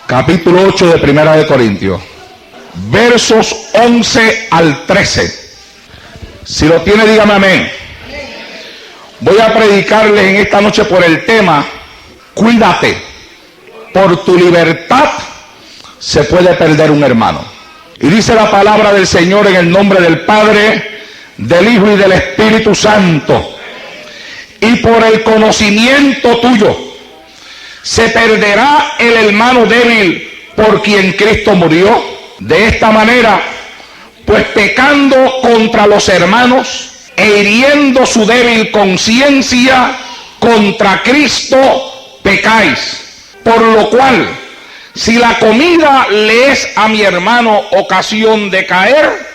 capítulo 8 de Primera de Corintios, versos 11 al 13. Si lo tiene, dígame amén. Voy a predicarles en esta noche por el tema: cuídate, por tu libertad se puede perder un hermano. Y dice la palabra del Señor en el nombre del Padre, del Hijo y del Espíritu Santo: y por el conocimiento tuyo se perderá el hermano débil por quien Cristo murió. De esta manera, pues pecando contra los hermanos e hiriendo su débil conciencia, contra Cristo pecáis. Por lo cual, si la comida le es a mi hermano ocasión de caer,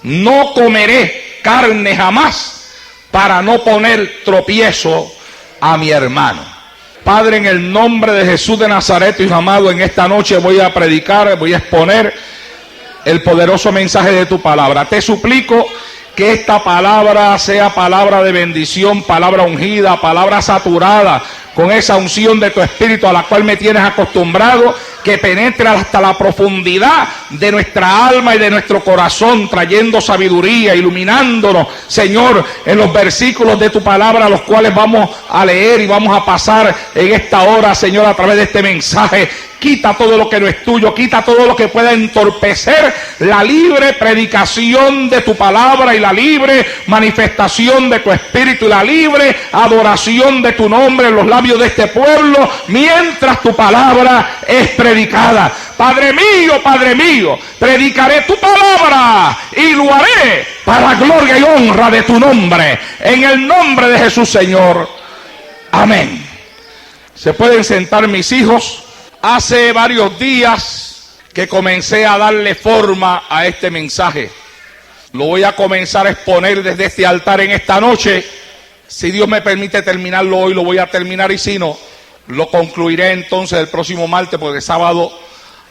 no comeré carne jamás, para no poner tropiezo a mi hermano. Padre, en el nombre de Jesús de Nazaret, Hijo amado, en esta noche voy a predicar, voy a exponer el poderoso mensaje de tu palabra. Te suplico que esta palabra sea palabra de bendición, palabra ungida, palabra saturada con esa unción de tu Espíritu a la cual me tienes acostumbrado, que penetre hasta la profundidad de nuestra alma y de nuestro corazón, trayendo sabiduría, iluminándonos, Señor, en los versículos de tu palabra, los cuales vamos a leer y vamos a pasar en esta hora, Señor, a través de este mensaje. Quita todo lo que no es tuyo, quita todo lo que pueda entorpecer la libre predicación de tu palabra y la libre manifestación de tu Espíritu y la libre adoración de tu nombre en los labios de este pueblo, mientras tu palabra es predicada. Padre mío, predicaré tu palabra y lo haré para gloria y honra de tu nombre, en el nombre de Jesús, Señor. Amén. Se pueden sentar, mis hijos. Hace varios días que comencé a darle forma a este mensaje. Lo voy a comenzar a exponer desde este altar en esta noche. Si Dios me permite terminarlo hoy, lo voy a terminar, y si no, lo concluiré entonces el próximo martes, porque el sábado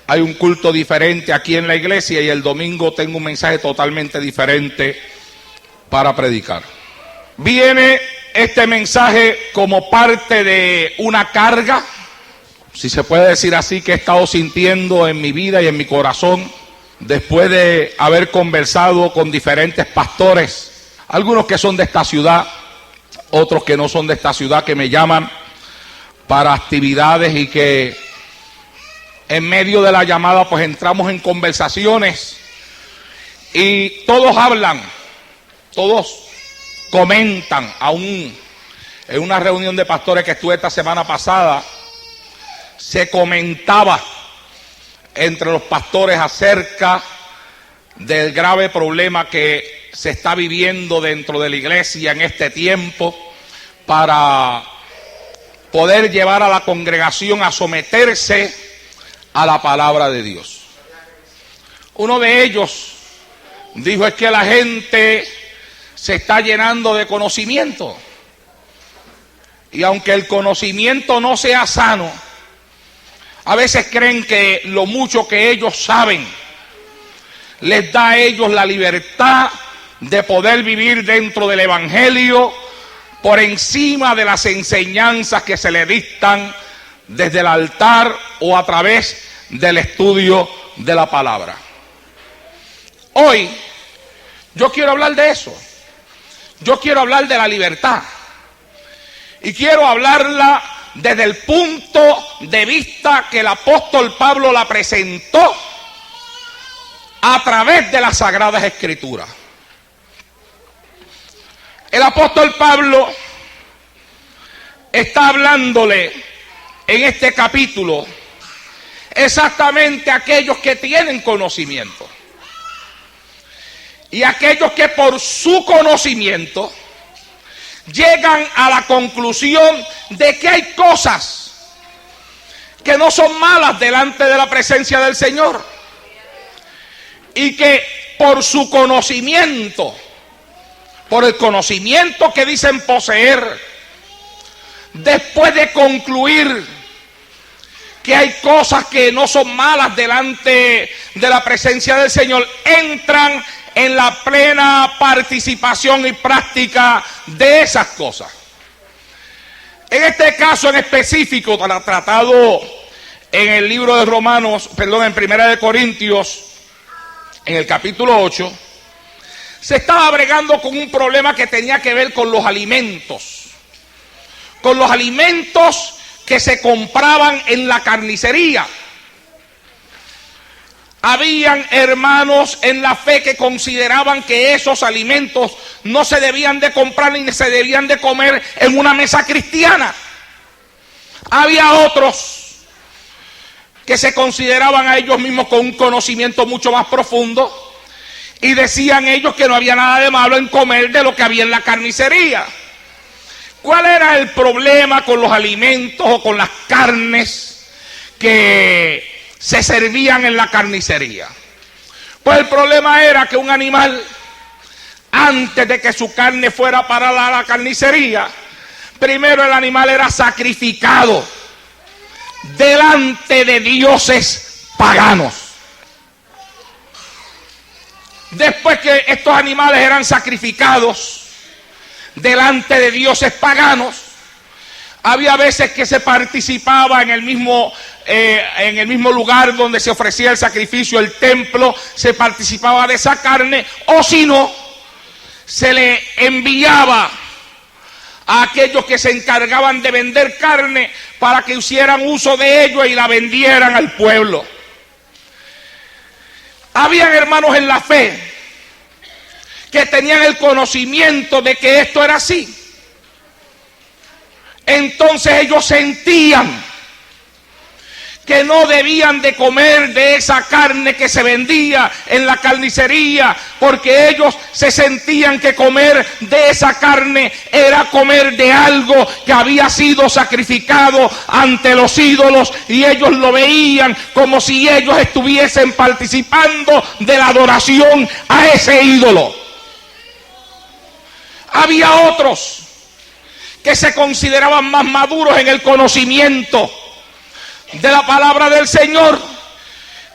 hay un culto diferente aquí en la iglesia y el domingo tengo un mensaje totalmente diferente para predicar. Viene este mensaje como parte de una carga, si se puede decir así, que he estado sintiendo en mi vida y en mi corazón después de haber conversado con diferentes pastores, algunos que son de esta ciudad, otros que no son de esta ciudad, que me llaman para actividades y que en medio de la llamada pues entramos en conversaciones y todos hablan, todos comentan. Aún en una reunión de pastores que estuve esta semana pasada, se comentaba entre los pastores acerca del grave problema que se está viviendo dentro de la iglesia en este tiempo para poder llevar a la congregación a someterse a la palabra de Dios. Uno de ellos dijo: es que la gente se está llenando de conocimiento, y aunque el conocimiento no sea sano, a veces creen que lo mucho que ellos saben les da a ellos la libertad de poder vivir dentro del evangelio por encima de las enseñanzas que se le dictan desde el altar o a través del estudio de la palabra. Hoy yo quiero hablar de eso. Yo quiero hablar de la libertad, y quiero hablarla desde el punto de vista que el apóstol Pablo la presentó a través de las Sagradas Escrituras. El apóstol Pablo está hablándole en este capítulo exactamente a aquellos que tienen conocimiento, y aquellos que por su conocimiento llegan a la conclusión de que hay cosas que no son malas delante de la presencia del Señor, y que por su conocimiento, por el conocimiento que dicen poseer, después de concluir que hay cosas que no son malas delante de la presencia del Señor, entran en la plena participación y práctica de esas cosas. En este caso en específico, tratado en el libro de Romanos, perdón, en Primera de Corintios, en el capítulo 8, se estaba bregando con un problema que tenía que ver con los alimentos. Con los alimentos que se compraban en la carnicería. Habían hermanos en la fe que consideraban que esos alimentos no se debían de comprar ni se debían de comer en una mesa cristiana. Había otros que se consideraban a ellos mismos con un conocimiento mucho más profundo y decían ellos que no había nada de malo en comer de lo que había en la carnicería. ¿Cuál era el problema con los alimentos o con las carnes que se servían en la carnicería? Pues el problema era que un animal, antes de que su carne fuera para la carnicería, primero el animal era sacrificado delante de dioses paganos. Después que estos animales eran sacrificados delante de dioses paganos, había veces que se participaba en el mismo lugar donde se ofrecía el sacrificio, el templo, se participaba de esa carne, o si no, se le enviaba a aquellos que se encargaban de vender carne para que hicieran uso de ello y la vendieran al pueblo. Habían hermanos en la fe que tenían el conocimiento de que esto era así. Entonces ellos sentían que no debían de comer de esa carne que se vendía en la carnicería, porque ellos se sentían que comer de esa carne era comer de algo que había sido sacrificado ante los ídolos, y ellos lo veían como si ellos estuviesen participando de la adoración a ese ídolo. Había otros que se consideraban más maduros en el conocimiento de la palabra del Señor,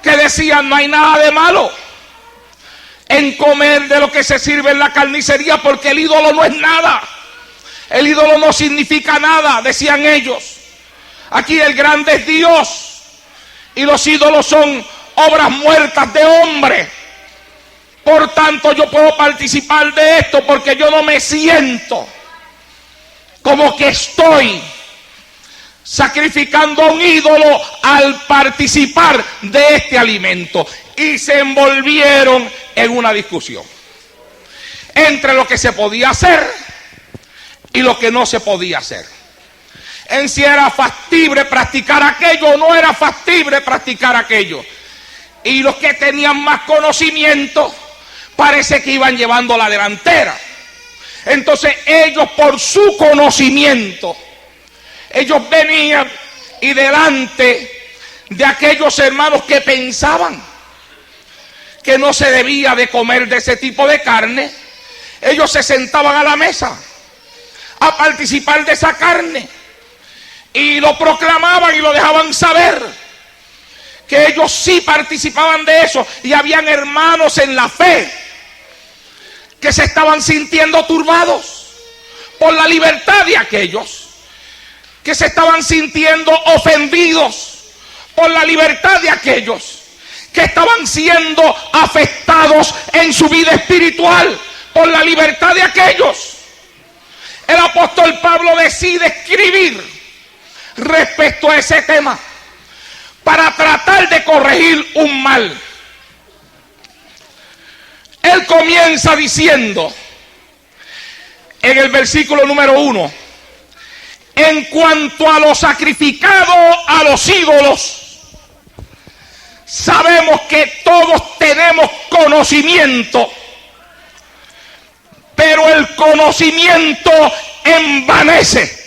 que decían: no hay nada de malo en comer de lo que se sirve en la carnicería, porque el ídolo no es nada, el ídolo no significa nada, decían ellos. Aquí el grande es Dios y los ídolos son obras muertas de hombre. Por tanto, yo puedo participar de esto porque yo no me siento como que estoy sacrificando a un ídolo al participar de este alimento. Y se envolvieron en una discusión entre lo que se podía hacer y lo que no se podía hacer. En si era factible practicar aquello o no era factible practicar aquello. Y los que tenían más conocimiento parece que iban llevando la delantera. Entonces ellos, por su conocimiento, ellos venían y delante de aquellos hermanos que pensaban que no se debía de comer de ese tipo de carne, ellos se sentaban a la mesa a participar de esa carne y lo proclamaban y lo dejaban saber que ellos sí participaban de eso. Y habían hermanos en la fe que se estaban sintiendo turbados por la libertad de aquellos, que se estaban sintiendo ofendidos por la libertad de aquellos, que estaban siendo afectados en su vida espiritual por la libertad de aquellos. El apóstol Pablo decide escribir respecto a ese tema para tratar de corregir un mal. Él comienza diciendo en el versículo número 1: en cuanto a lo sacrificado a los ídolos, sabemos que todos tenemos conocimiento, pero el conocimiento envanece,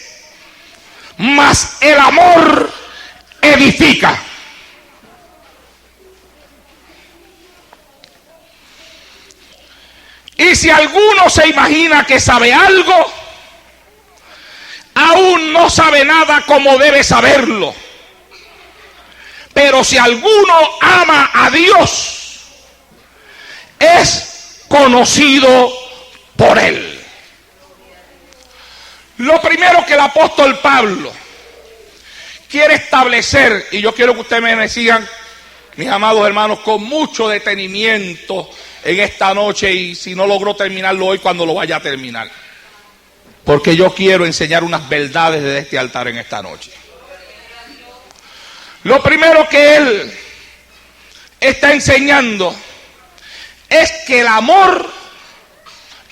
mas el amor edifica. Y si alguno se imagina que sabe algo, aún no sabe nada como debe saberlo. Pero si alguno ama a Dios, es conocido por Él. Lo primero que el apóstol Pablo quiere establecer, y yo quiero que ustedes me sigan, mis amados hermanos, con mucho detenimiento en esta noche, y si no logro terminarlo hoy, cuando lo vaya a terminar, porque yo quiero enseñar unas verdades desde este altar en esta noche. Lo primero que él está enseñando es que el amor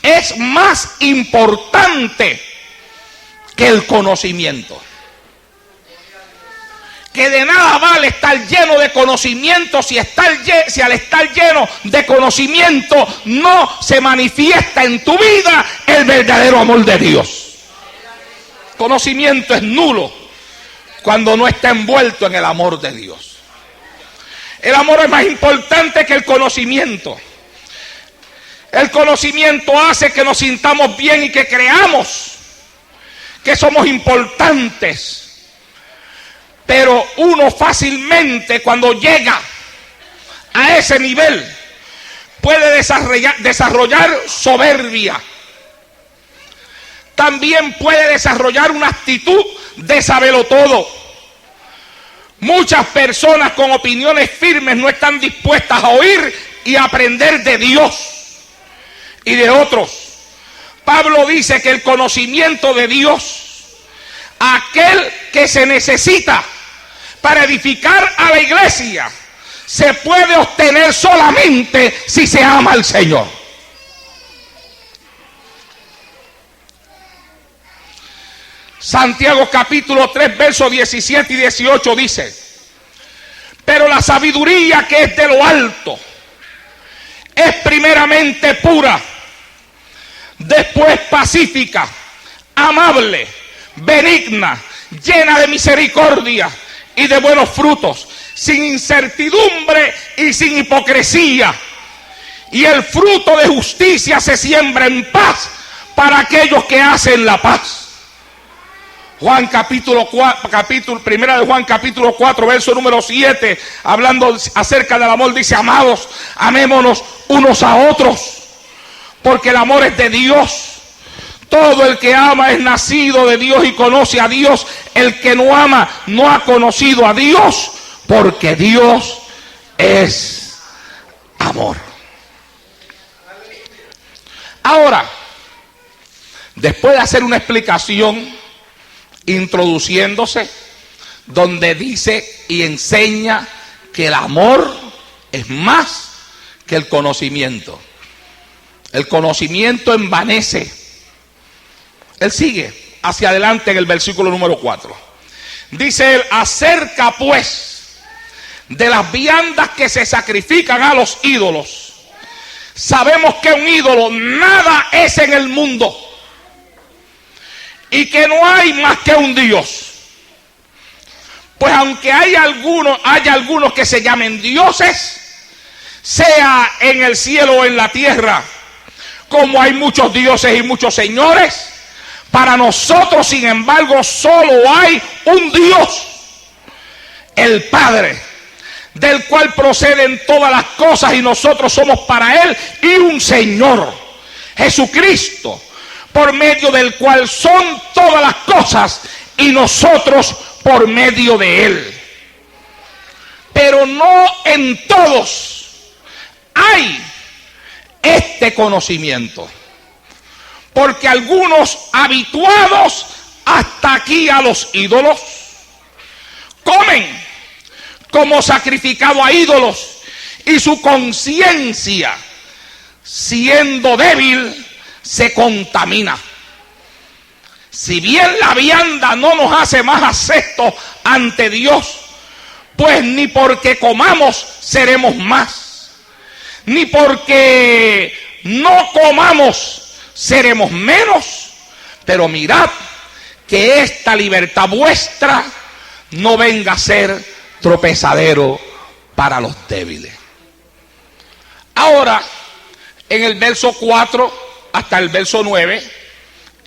es más importante que el conocimiento. Que de nada vale estar lleno de conocimiento si al estar lleno de conocimiento no se manifiesta en tu vida el verdadero amor de Dios. Conocimiento es nulo cuando no está envuelto en el amor de Dios. El amor es más importante que el conocimiento. El conocimiento hace que nos sintamos bien y que creamos que somos importantes. Pero uno fácilmente, cuando llega a ese nivel, puede desarrollar soberbia. También puede desarrollar una actitud de saberlo todo. Muchas personas con opiniones firmes no están dispuestas a oír y aprender de Dios y de otros. Pablo dice que el conocimiento de Dios, aquel que se necesita para edificar a la iglesia, se puede obtener solamente si se ama al Señor. Santiago capítulo 3 versos 17 y 18 dice: pero la sabiduría que es de lo alto es primeramente pura, después pacífica, amable, benigna, llena de misericordia y de buenos frutos, sin incertidumbre y sin hipocresía. Y el fruto de justicia se siembra en paz para aquellos que hacen la paz. Primera de Juan capítulo 4 verso número 7, hablando acerca del amor, dice: amados, amémonos unos a otros, porque el amor es de Dios. Todo el que ama es nacido de Dios y conoce a Dios. El que no ama no ha conocido a Dios, porque Dios es amor. Ahora, después de hacer una explicación, introduciéndose, donde dice y enseña que el amor es más que el conocimiento. El conocimiento envanece. Él sigue hacia adelante en el versículo número 4. Dice él: acerca pues de las viandas que se sacrifican a los ídolos, sabemos que un ídolo nada es en el mundo, y que no hay más que un Dios. Pues aunque haya algunos que se llamen dioses, sea en el cielo o en la tierra, como hay muchos dioses y muchos señores, para nosotros, sin embargo, solo hay un Dios, el Padre, del cual proceden todas las cosas, y nosotros somos para Él, y un Señor, Jesucristo, por medio del cual son todas las cosas, y nosotros por medio de Él. Pero no en todos hay este conocimiento, porque algunos, habituados hasta aquí a los ídolos, comen como sacrificado a ídolos, y su conciencia, siendo débil, se contamina. Si bien la vianda no nos hace más aceptos ante Dios, pues ni porque comamos seremos más, ni porque no comamos seremos menos. Pero mirad que esta libertad vuestra no venga a ser tropezadero para los débiles. Ahora, en el verso 4 hasta el verso 9,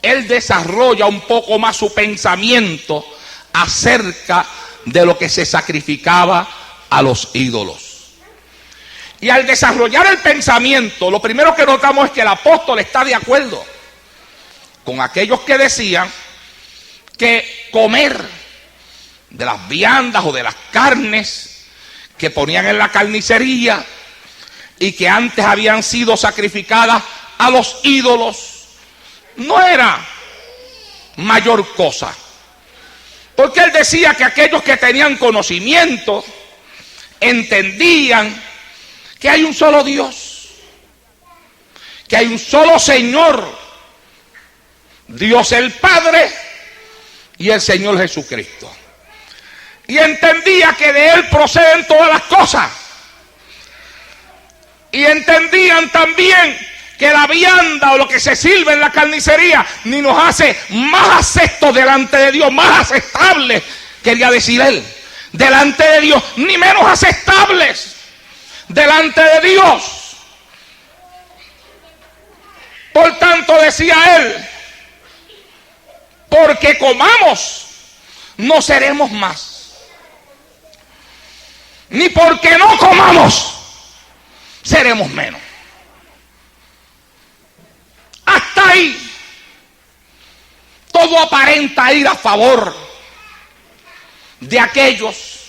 él desarrolla un poco más su pensamiento acerca de lo que se sacrificaba a los ídolos. Y al desarrollar el pensamiento, lo primero que notamos es que el apóstol está de acuerdo con aquellos que decían que comer de las viandas o de las carnes que ponían en la carnicería y que antes habían sido sacrificadas a los ídolos, no era mayor cosa. Porque él decía que aquellos que tenían conocimiento entendían que hay un solo Dios, que hay un solo Señor, Dios el Padre y el Señor Jesucristo. Y entendía que de Él proceden todas las cosas. Y entendían también que la vianda o lo que se sirve en la carnicería ni nos hace más aceptos delante de Dios, más aceptables, quería decir él, delante de Dios, ni menos aceptables delante de Dios. Por tanto, decía él, porque comamos, no seremos más. Ni porque no comamos, seremos menos. Hasta ahí, todo aparenta ir a favor de aquellos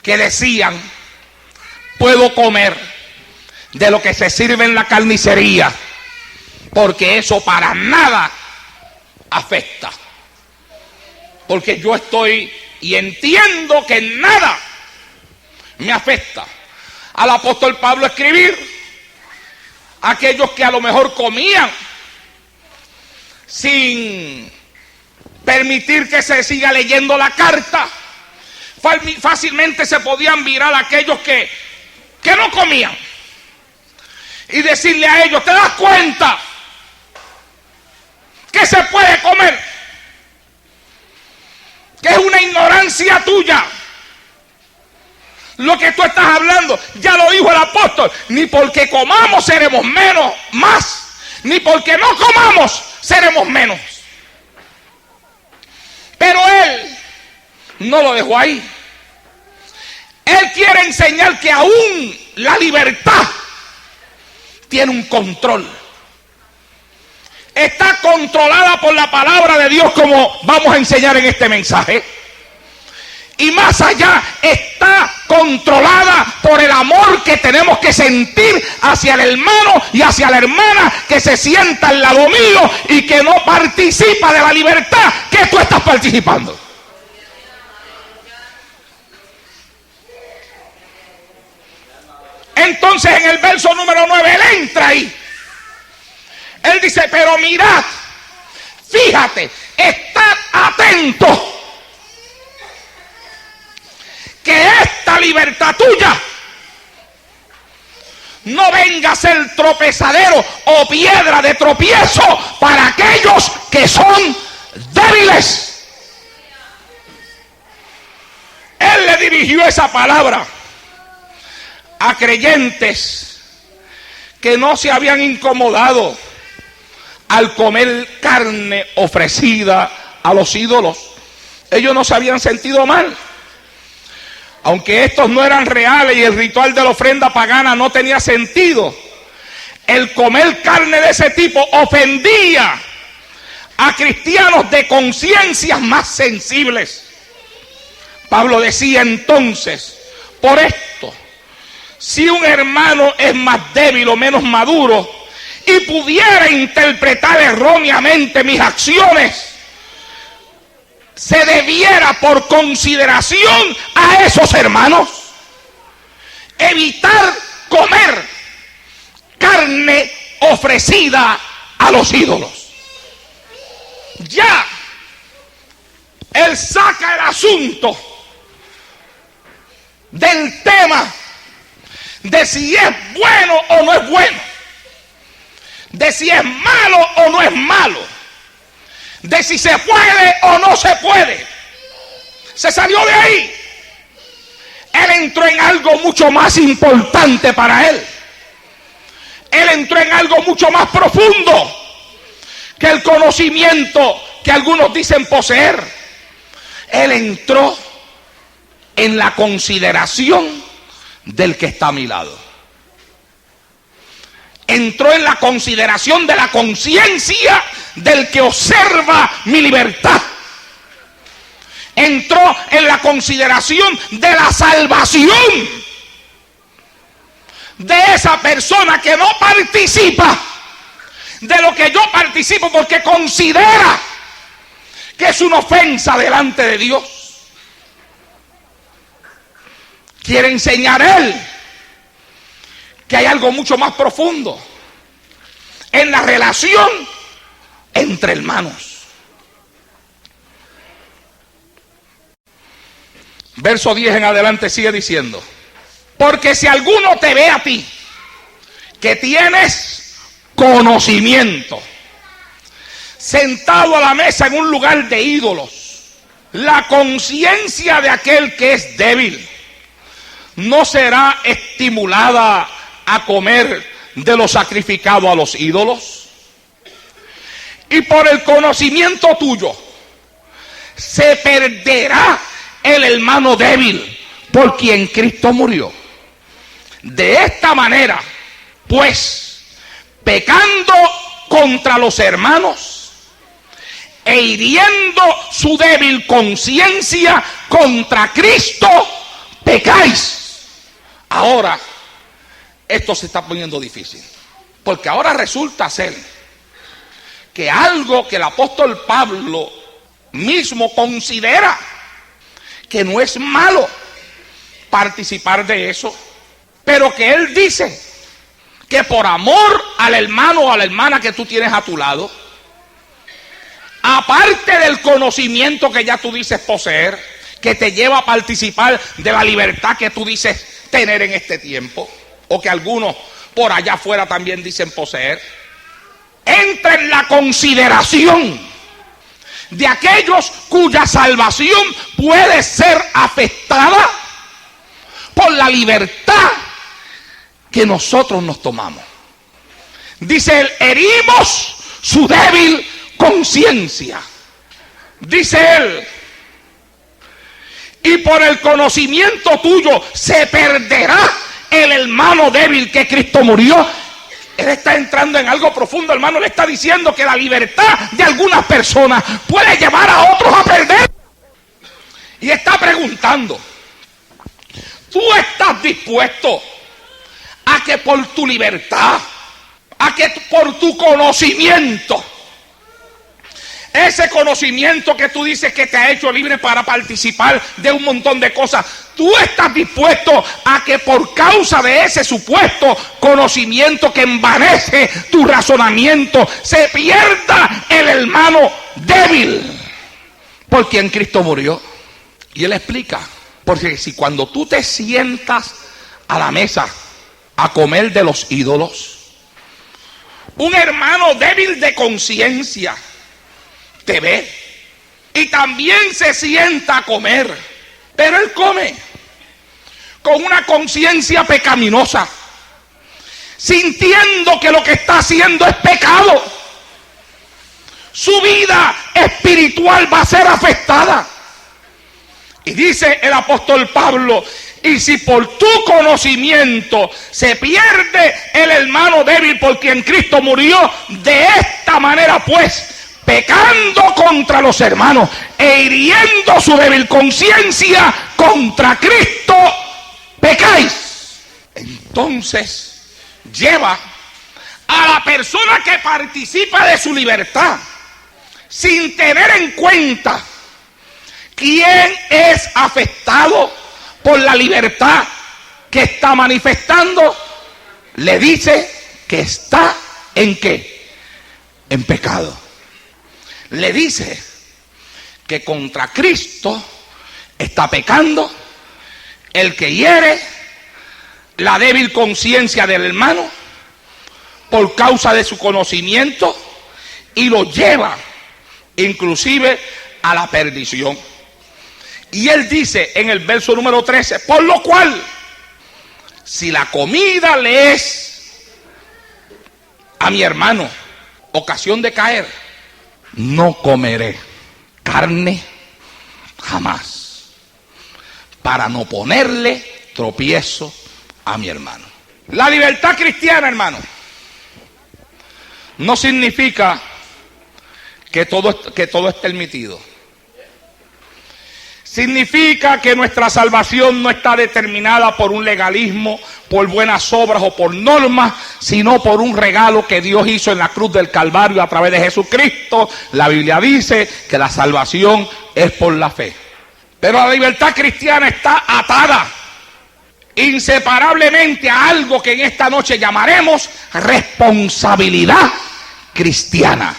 que decían, puedo comer de lo que se sirve en la carnicería, porque eso para nada afecta. Porque yo estoy y entiendo que nada me afecta. Al apóstol Pablo escribir, aquellos que a lo mejor comían sin permitir que se siga leyendo la carta, fácilmente se podían virar a aquellos que no comían y decirle a ellos, ¿te das cuenta que se puede comer? Que es una ignorancia tuya lo que tú estás hablando. Ya lo dijo el apóstol, ni porque comamos seremos menos, más, ni porque no comamos seremos menos. Pero él no lo dejó ahí. Él quiere enseñar que aún la libertad tiene un control. Está controlada por la palabra de Dios, como vamos a enseñar en este mensaje. Y más allá, está controlada por el amor que tenemos que sentir hacia el hermano y hacia la hermana que se sienta al lado mío y que no participa de la libertad que tú estás participando. Entonces en el verso número 9 él entra ahí. Él dice, pero mirad, fíjate, estad atentos, que esta libertad tuya no venga a ser tropezadero o piedra de tropiezo para aquellos que son débiles. Él le dirigió esa palabra a creyentes que no se habían incomodado al comer carne ofrecida a los ídolos. Ellos no se habían sentido mal. Aunque estos no eran reales y el ritual de la ofrenda pagana no tenía sentido, el comer carne de ese tipo ofendía a cristianos de conciencias más sensibles. Pablo decía entonces, por esto, si un hermano es más débil o menos maduro y pudiera interpretar erróneamente mis acciones, se debiera por consideración a esos hermanos evitar comer carne ofrecida a los ídolos. Ya él saca el asunto del tema de si es bueno o no es bueno, de si es malo o no es malo, de si se puede o no se puede. Se salió de ahí. Él entró en algo mucho más importante para él. Él entró en algo mucho más profundo que el conocimiento que algunos dicen poseer. Él entró en la consideración del que está a mi lado. Entró en la consideración de la conciencia del que observa mi libertad. entró en la consideración de la salvación de esa persona que no participa de lo que yo participo, porque considera que es una ofensa delante de Dios. Quiere enseñar él que hay algo mucho más profundo en la relación entre hermanos. Verso 10 en adelante sigue diciendo: porque si alguno te ve a ti que tienes conocimiento, sentado a la mesa en un lugar de ídolos, la conciencia de aquel que es débil no será estimulada a comer de lo sacrificado a los ídolos. Y por el conocimiento tuyo se perderá el hermano débil por quien Cristo murió. De esta manera, pues, pecando contra los hermanos e hiriendo su débil conciencia contra Cristo, pecáis. Ahora, esto se está poniendo difícil, porque ahora resulta ser que algo que el apóstol Pablo mismo considera que no es malo participar de eso, pero que él dice que por amor al hermano o a la hermana que tú tienes a tu lado, aparte del conocimiento que ya tú dices poseer, que te lleva a participar de la libertad que tú dices tener en este tiempo, o que algunos por allá afuera también dicen poseer, entra en la consideración de aquellos cuya salvación puede ser afectada por la libertad que nosotros nos tomamos. Dice él: herimos su débil conciencia. Dice él: y por el conocimiento tuyo se perderá el hermano débil que Cristo murió. Él está entrando en algo profundo, hermano. Le está diciendo que la libertad de algunas personas puede llevar a otros a perder. Y está preguntando: ¿tú estás dispuesto a que por tu libertad, a que por tu conocimiento, ese conocimiento que tú dices que te ha hecho libre para participar de un montón de cosas, tú estás dispuesto a que por causa de ese supuesto conocimiento que envanece tu razonamiento, se pierda el hermano débil por quien Cristo murió? Y él explica: porque si cuando tú te sientas a la mesa a comer de los ídolos, un hermano débil de conciencia te ve y también se sienta a comer, pero él come con una conciencia pecaminosa, sintiendo que lo que está haciendo es pecado, su vida espiritual va a ser afectada. Y dice el apóstol Pablo: y si por tu conocimiento se pierde el hermano débil por quien Cristo murió, de esta manera pues, pecando contra los hermanos e hiriendo su débil conciencia contra Cristo, pecáis. Entonces lleva a la persona que participa de su libertad sin tener en cuenta quién es afectado por la libertad que está manifestando, le dice que está ¿en qué? En pecado. Le dice que contra Cristo está pecando el que hiere la débil conciencia del hermano por causa de su conocimiento y lo lleva inclusive a la perdición. Y él dice en el verso número 13: por lo cual, si la comida le es a mi hermano ocasión de caer, no comeré carne jamás, para no ponerle tropiezo a mi hermano. La libertad cristiana, hermano, no significa que todo es permitido. Significa que nuestra salvación no está determinada por un legalismo, por buenas obras o por normas, sino por un regalo que Dios hizo en la cruz del Calvario a través de Jesucristo. La Biblia dice que la salvación es por la fe. Pero la libertad cristiana está atada inseparablemente a algo que en esta noche llamaremos responsabilidad cristiana.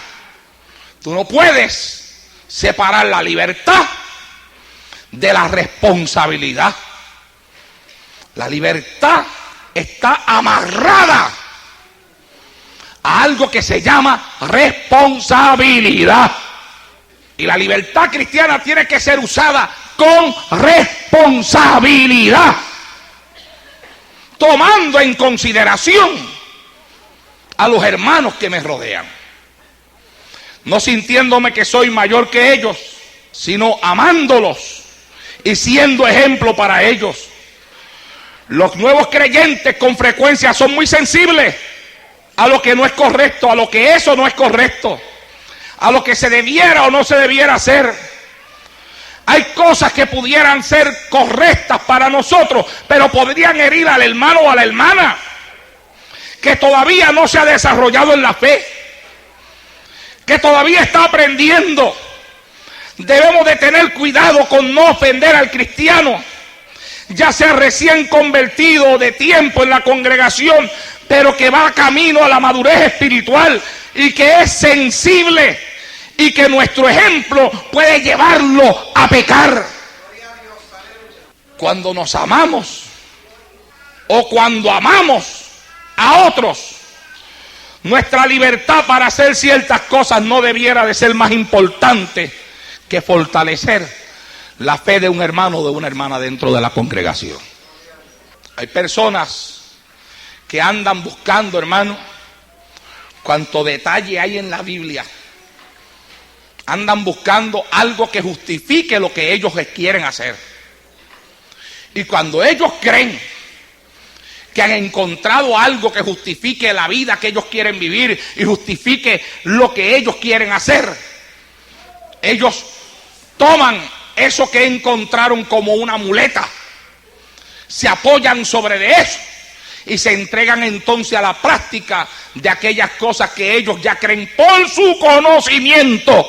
Tú no puedes separar la libertad de la responsabilidad. La libertad está amarrada a algo que se llama responsabilidad. Y la libertad cristiana tiene que ser usada con responsabilidad, tomando en consideración a los hermanos que me rodean, no sintiéndome que soy mayor que ellos, sino amándolos y siendo ejemplo para ellos. Los nuevos creyentes con frecuencia son muy sensibles a lo que no es correcto, a lo que eso no es correcto, a lo que se debiera o no se debiera hacer. Hay cosas que pudieran ser correctas para nosotros, pero podrían herir al hermano o a la hermana que todavía no se ha desarrollado en la fe, que todavía está aprendiendo. Debemos de tener cuidado con no ofender al cristiano, ya sea recién convertido de tiempo en la congregación, pero que va camino a la madurez espiritual y que es sensible y que nuestro ejemplo puede llevarlo a pecar. Cuando nos amamos o cuando amamos a otros, nuestra libertad para hacer ciertas cosas no debiera de ser más importante que fortalecer la fe de un hermano o de una hermana dentro de la congregación. Hay personas que andan buscando, hermano, cuánto detalle hay en la Biblia. Andan buscando algo que justifique lo que ellos quieren hacer. Y cuando ellos creen que han encontrado algo que justifique la vida que ellos quieren vivir y justifique lo que ellos quieren hacer, ellos toman eso que encontraron como una muleta, se apoyan sobre de eso y se entregan entonces a la práctica de aquellas cosas que ellos ya creen por su conocimiento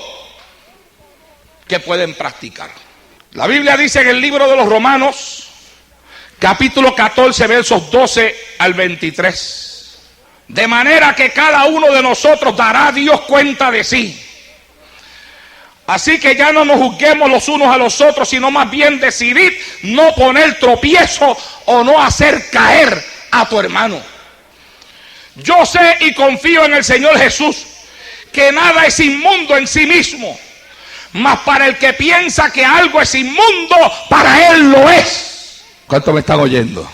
que pueden practicar. La Biblia dice en el libro de los Romanos, capítulo 14, versos 12 al 23, de manera que cada uno de nosotros dará a Dios cuenta de sí. Así que ya no nos juzguemos los unos a los otros, sino más bien decidir no poner tropiezo o no hacer caer a tu hermano. Yo sé y confío en el Señor Jesús que nada es inmundo en sí mismo, mas para el que piensa que algo es inmundo, para él lo es. ¿Cuántos me están oyendo?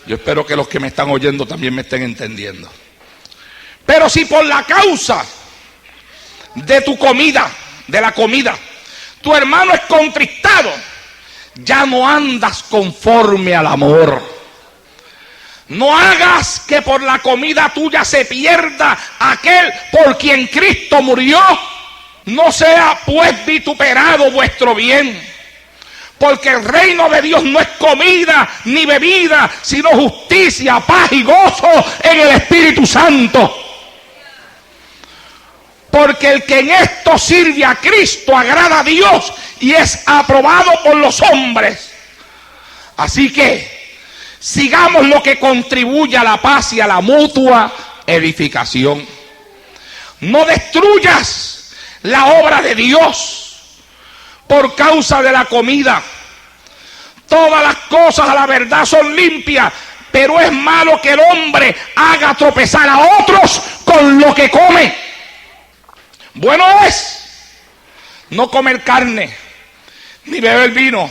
Yo espero que los que me están oyendo también me estén entendiendo. Pero si por la causa de tu comida, de la comida, tu hermano es contristado, ya no andas conforme al amor. No hagas que por la comida tuya se pierda aquel por quien Cristo murió. No sea pues vituperado vuestro bien, porque el reino de Dios no es comida ni bebida, sino justicia, paz y gozo en el Espíritu Santo. Porque el que en esto sirve a Cristo agrada a Dios y es aprobado por los hombres. Así que sigamos lo que contribuye a la paz y a la mutua edificación. No destruyas la obra de Dios por causa de la comida. Todas las cosas a la verdad son limpias, pero es malo que el hombre haga tropezar a otros con lo que come. Bueno es no comer carne, ni beber vino,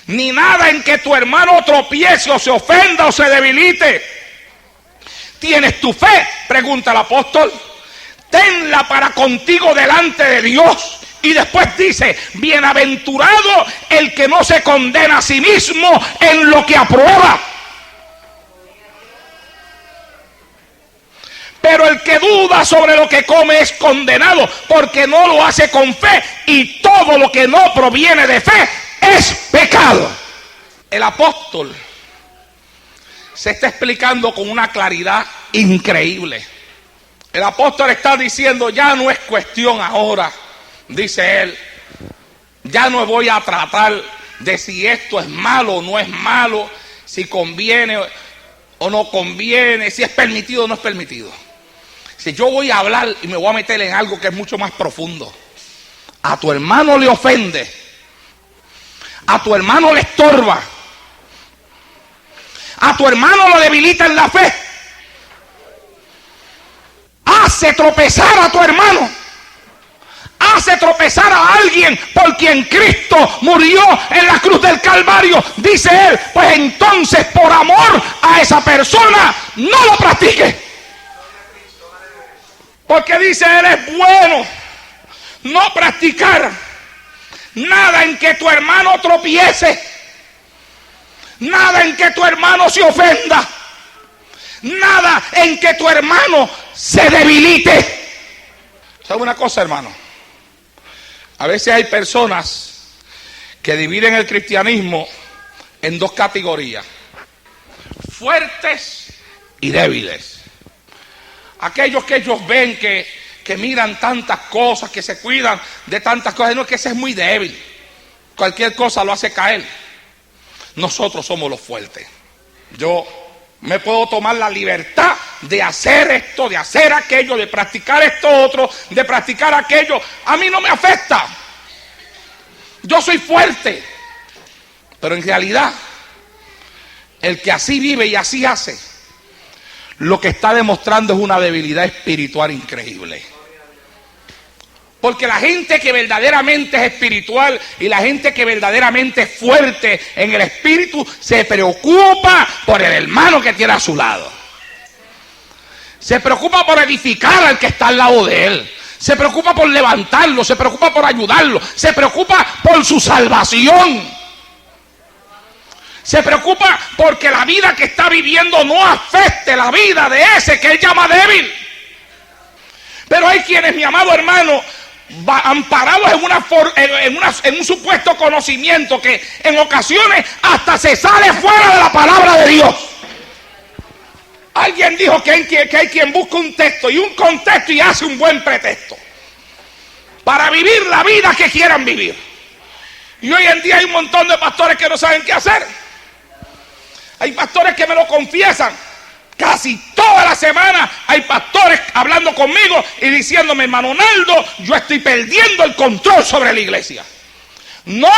ni nada en que tu hermano tropiece o se ofenda o se debilite. ¿Tienes tu fe?, pregunta el apóstol. Tenla para contigo delante de Dios. Y después dice, bienaventurado el que no se condena a sí mismo en lo que aprueba. Pero el que duda sobre lo que come es condenado, porque no lo hace con fe, y todo lo que no proviene de fe es pecado. El apóstol se está explicando con una claridad increíble. El apóstol está diciendo, ya no es cuestión ahora, dice él, ya no voy a tratar de si esto es malo o no es malo, si conviene o no conviene, si es permitido o no es permitido. Si yo voy a hablar y me voy a meter en algo que es mucho más profundo, a tu hermano le ofende, a tu hermano le estorba, a tu hermano lo debilita en la fe, hace tropezar a tu hermano, hace tropezar a alguien por quien Cristo murió en la cruz del Calvario, dice él, pues entonces por amor a esa persona no lo practique. Porque dice él, es bueno no practicar nada en que tu hermano tropiece, nada en que tu hermano se ofenda, nada en que tu hermano se debilite. ¿Sabe una cosa, hermano? A veces hay personas que dividen el cristianismo en dos categorías: fuertes y débiles. Aquellos que ellos ven que miran tantas cosas, que se cuidan de tantas cosas, no, es que ese es muy débil, cualquier cosa lo hace caer. Nosotros somos los fuertes. Yo me puedo tomar la libertad de hacer esto, de hacer aquello, de practicar esto otro, de practicar aquello. A mí no me afecta. Yo soy fuerte. Pero en realidad, el que así vive y así hace, lo que está demostrando es una debilidad espiritual increíble. Porque la gente que verdaderamente es espiritual y la gente que verdaderamente es fuerte en el espíritu se preocupa por el hermano que tiene a su lado. Se preocupa por edificar al que está al lado de él. Se preocupa por levantarlo, se preocupa por ayudarlo, se preocupa por su salvación. Se preocupa porque la vida que está viviendo no afecte la vida de ese que él llama débil. Pero hay quienes, mi amado hermano, amparados en un supuesto conocimiento que en ocasiones hasta se sale fuera de la palabra de Dios. Alguien dijo que hay quien busca un texto y un contexto y hace un buen pretexto para vivir la vida que quieran vivir. Y hoy en día hay un montón de pastores que no saben qué hacer. Hay pastores que me lo confiesan. Casi toda la semana hay pastores hablando conmigo y diciéndome, hermano Naldo, yo estoy perdiendo el control sobre la iglesia. No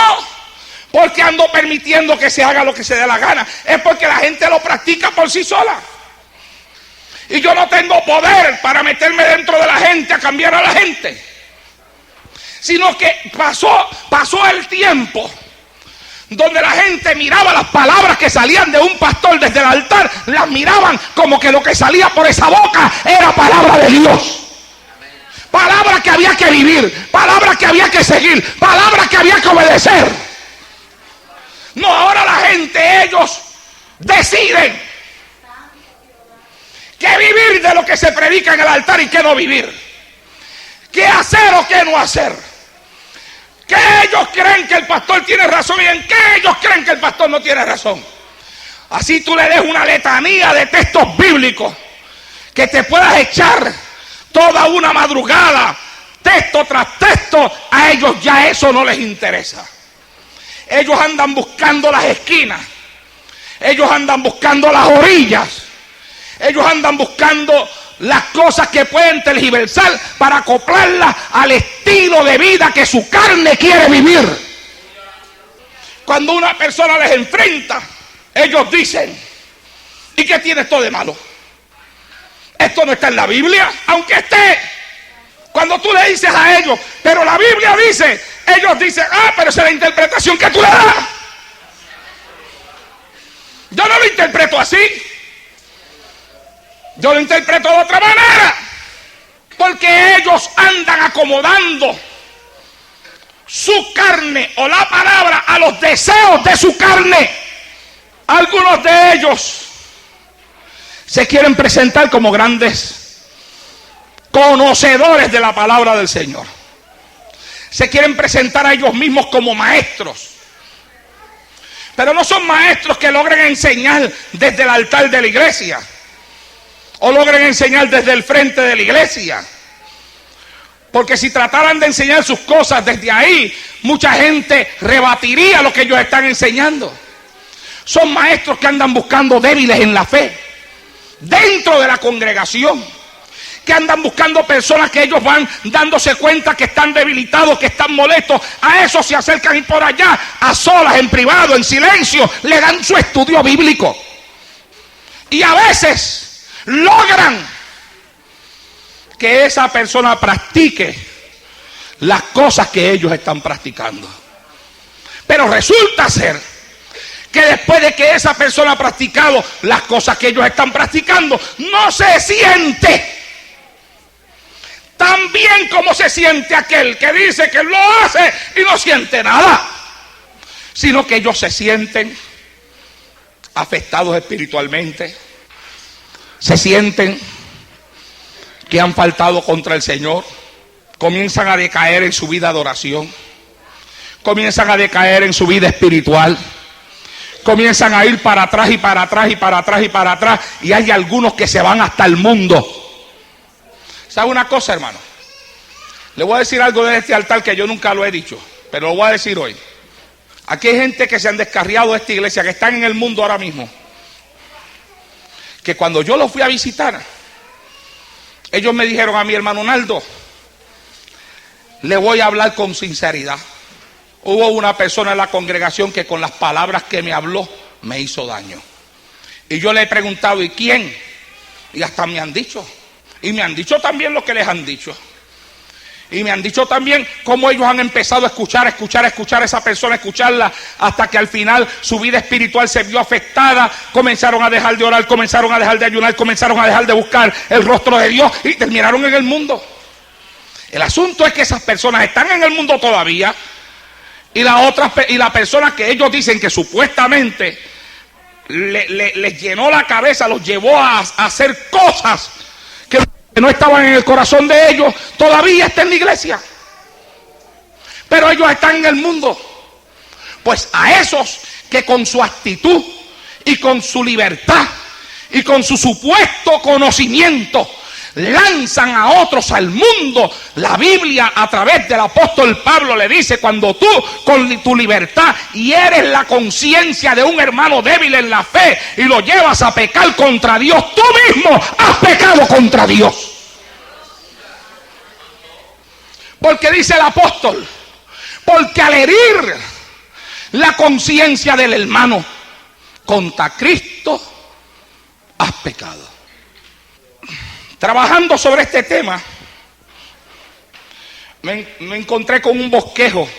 porque ando permitiendo que se haga lo que se dé la gana, es porque la gente lo practica por sí sola. Y yo no tengo poder para meterme dentro de la gente a cambiar a la gente. Sino que pasó el tiempo donde la gente miraba las palabras que salían de un pastor desde el altar, las miraban como que lo que salía por esa boca era palabra de Dios. Palabra que había que vivir, palabra que había que seguir, palabra que había que obedecer. No, ahora la gente, ellos deciden qué vivir de lo que se predica en el altar y qué no vivir, qué hacer o qué no hacer. Que ellos creen que el pastor tiene razón y en que ellos creen que el pastor no tiene razón. Así tú le des una letanía de textos bíblicos que te puedas echar toda una madrugada, texto tras texto, a ellos ya eso no les interesa. Ellos andan buscando las esquinas, ellos andan buscando las orillas, ellos andan buscando las cosas que pueden tergiversar para acoplarlas al estilo de vida que su carne quiere vivir. Cuando una persona les enfrenta, ellos dicen, ¿y qué tiene esto de malo? Esto no está en la Biblia, aunque esté. Cuando tú le dices a ellos, pero la Biblia dice, ellos dicen, pero esa es la interpretación que tú le das. Yo no lo interpreto así. Yo lo interpreto de otra manera, porque ellos andan acomodando su carne o la palabra a los deseos de su carne. Algunos de ellos se quieren presentar como grandes conocedores de la palabra del Señor. Se quieren presentar a ellos mismos como maestros Pero no son maestros que logren enseñar desde el altar de la iglesia o logren enseñar desde el frente de la iglesia. Porque si trataran de enseñar sus cosas desde ahí, mucha gente rebatiría lo que ellos están enseñando. Son maestros que andan buscando débiles en la fe dentro de la congregación, que andan buscando personas que ellos van dándose cuenta que están debilitados, que están molestos. A eso se acercan y por allá, a solas, en privado, en silencio, le dan su estudio bíblico. Y a veces logran que esa persona practique las cosas que ellos están practicando. Pero resulta ser que después de que esa persona ha practicado las cosas que ellos están practicando, no se siente tan bien como se siente aquel que dice que lo hace y no siente nada, sino que ellos se sienten afectados espiritualmente, se sienten que han faltado contra el Señor, comienzan a decaer en su vida de oración, comienzan a decaer en su vida espiritual, comienzan a ir para atrás y para atrás y para atrás y para atrás, y hay algunos que se van hasta el mundo. ¿Sabe una cosa, hermano? Le voy a decir algo de este altar que yo nunca lo he dicho, pero lo voy a decir hoy. Aquí hay gente que se han descarriado de esta iglesia, que están en el mundo ahora mismo, que cuando yo los fui a visitar, ellos me dijeron a mi hermano Naldo, le voy a hablar con sinceridad. Hubo una persona en la congregación que con las palabras que me habló me hizo daño. Y yo le he preguntado, ¿y quién? Y hasta me han dicho. Y me han dicho también lo que les han dicho. Y me han dicho también cómo ellos han empezado a escuchar a esa persona, escucharla, hasta que al final su vida espiritual se vio afectada. Comenzaron a dejar de orar, comenzaron a dejar de ayunar, comenzaron a dejar de buscar el rostro de Dios y terminaron en el mundo. El asunto es que esas personas están en el mundo todavía, y la persona que ellos dicen que supuestamente les llenó la cabeza, los llevó a hacer cosas que no estaban en el corazón de ellos, todavía está en la iglesia, pero ellos están en el mundo. Pues a esos que con su actitud y con su libertad y con su supuesto conocimiento lanzan a otros al mundo, la Biblia a través del apóstol Pablo le dice: cuando tú con tu libertad hieres la conciencia de un hermano débil en la fe y lo llevas a pecar contra Dios, tú mismo has pecado contra Dios. Porque dice el apóstol, porque al herir la conciencia del hermano, contra Cristo has pecado. Trabajando sobre este tema, me encontré con un bosquejo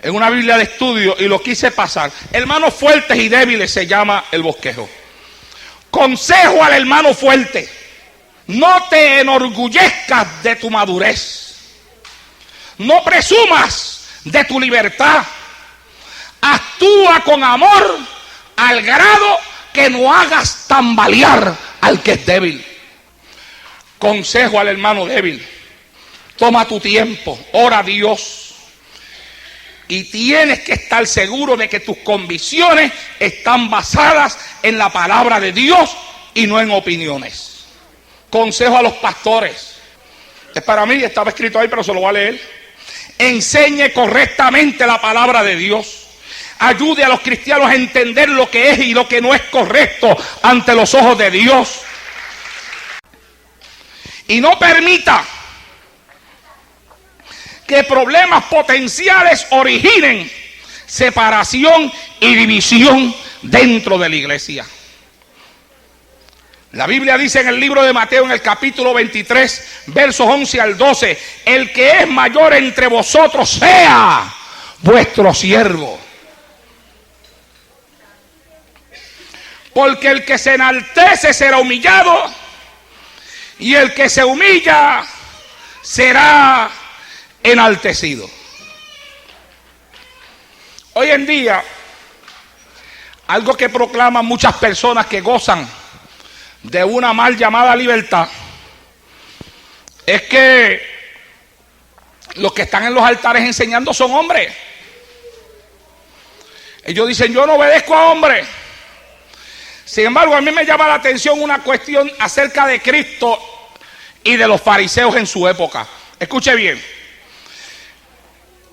en una Biblia de estudio y lo quise pasar. Hermanos fuertes y débiles se llama el bosquejo. Consejo al hermano fuerte: no te enorgullezcas de tu madurez, no presumas de tu libertad, actúa con amor al grado que no hagas tambalear al que es débil. Consejo al hermano débil: toma tu tiempo, ora a Dios, y tienes que estar seguro de que tus convicciones están basadas en la palabra de Dios y no en opiniones. Consejo a los pastores: es para mí, estaba escrito ahí, pero se lo voy a leer. Enseñe correctamente la palabra de Dios. Ayude a los cristianos a entender lo que es y lo que no es correcto ante los ojos de Dios. Y no permita que problemas potenciales originen separación y división dentro de la iglesia. La Biblia dice en el libro de Mateo, en el capítulo 23, versos 11 al 12: el que es mayor entre vosotros sea vuestro siervo. Porque el que se enaltece será humillado, y el que se humilla será enaltecido. Hoy en día, algo que proclaman muchas personas que gozan de una mal llamada libertad es que los que están en los altares enseñando son hombres. Ellos dicen, yo no obedezco a hombres. Sin embargo, a mí me llama la atención una cuestión acerca de Cristo y de los fariseos en su época. Escuche bien.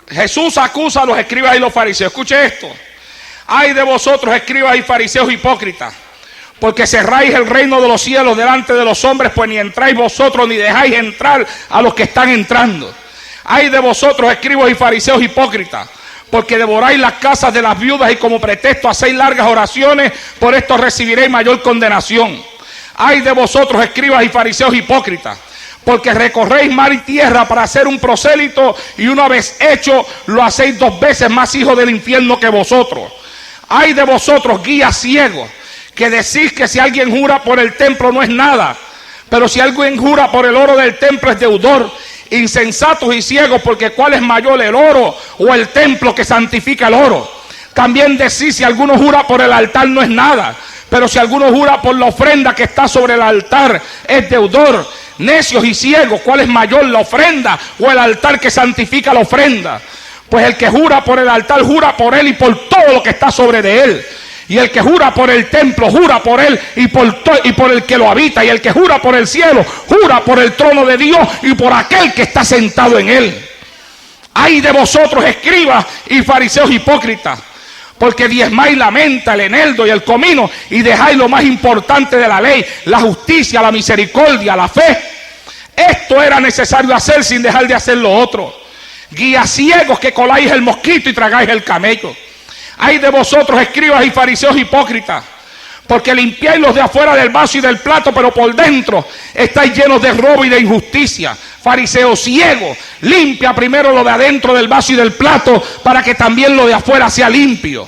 Jesús acusa a los escribas y los fariseos. Escuche esto. Ay de vosotros, escribas y fariseos hipócritas, porque cerráis el reino de los cielos delante de los hombres, pues ni entráis vosotros ni dejáis entrar a los que están entrando. Ay de vosotros, escribas y fariseos hipócritas, porque devoráis las casas de las viudas y como pretexto hacéis largas oraciones, por esto recibiréis mayor condenación. Ay de vosotros, escribas y fariseos hipócritas, porque recorréis mar y tierra para hacer un prosélito, y una vez hecho lo hacéis 2 veces más hijos del infierno que vosotros. Ay de vosotros, guías ciegos, que decís que si alguien jura por el templo no es nada, pero si alguien jura por el oro del templo es deudor. Insensatos y ciegos, porque ¿cuál es mayor, el oro o el templo que santifica el oro? También decís, si alguno jura por el altar no es nada, pero si alguno jura por la ofrenda que está sobre el altar es deudor. Necios y ciegos, ¿cuál es mayor, la ofrenda o el altar que santifica la ofrenda? Pues el que jura por el altar, jura por él y por todo lo que está sobre de él. Y el que jura por el templo, jura por él y por el que lo habita. Y el que jura por el cielo, jura por el trono de Dios y por aquel que está sentado en él. Ay de vosotros, escribas y fariseos hipócritas, porque diezmáis la menta, el eneldo y el comino, y dejáis lo más importante de la ley, la justicia, la misericordia, la fe. Esto era necesario hacer sin dejar de hacer lo otro. Guías ciegos, que coláis el mosquito y tragáis el camello. Ay de vosotros, escribas y fariseos hipócritas, porque limpiáis los de afuera del vaso y del plato, pero por dentro estáis llenos de robo y de injusticia. Fariseo ciego, limpia primero lo de adentro del vaso y del plato, para que también lo de afuera sea limpio.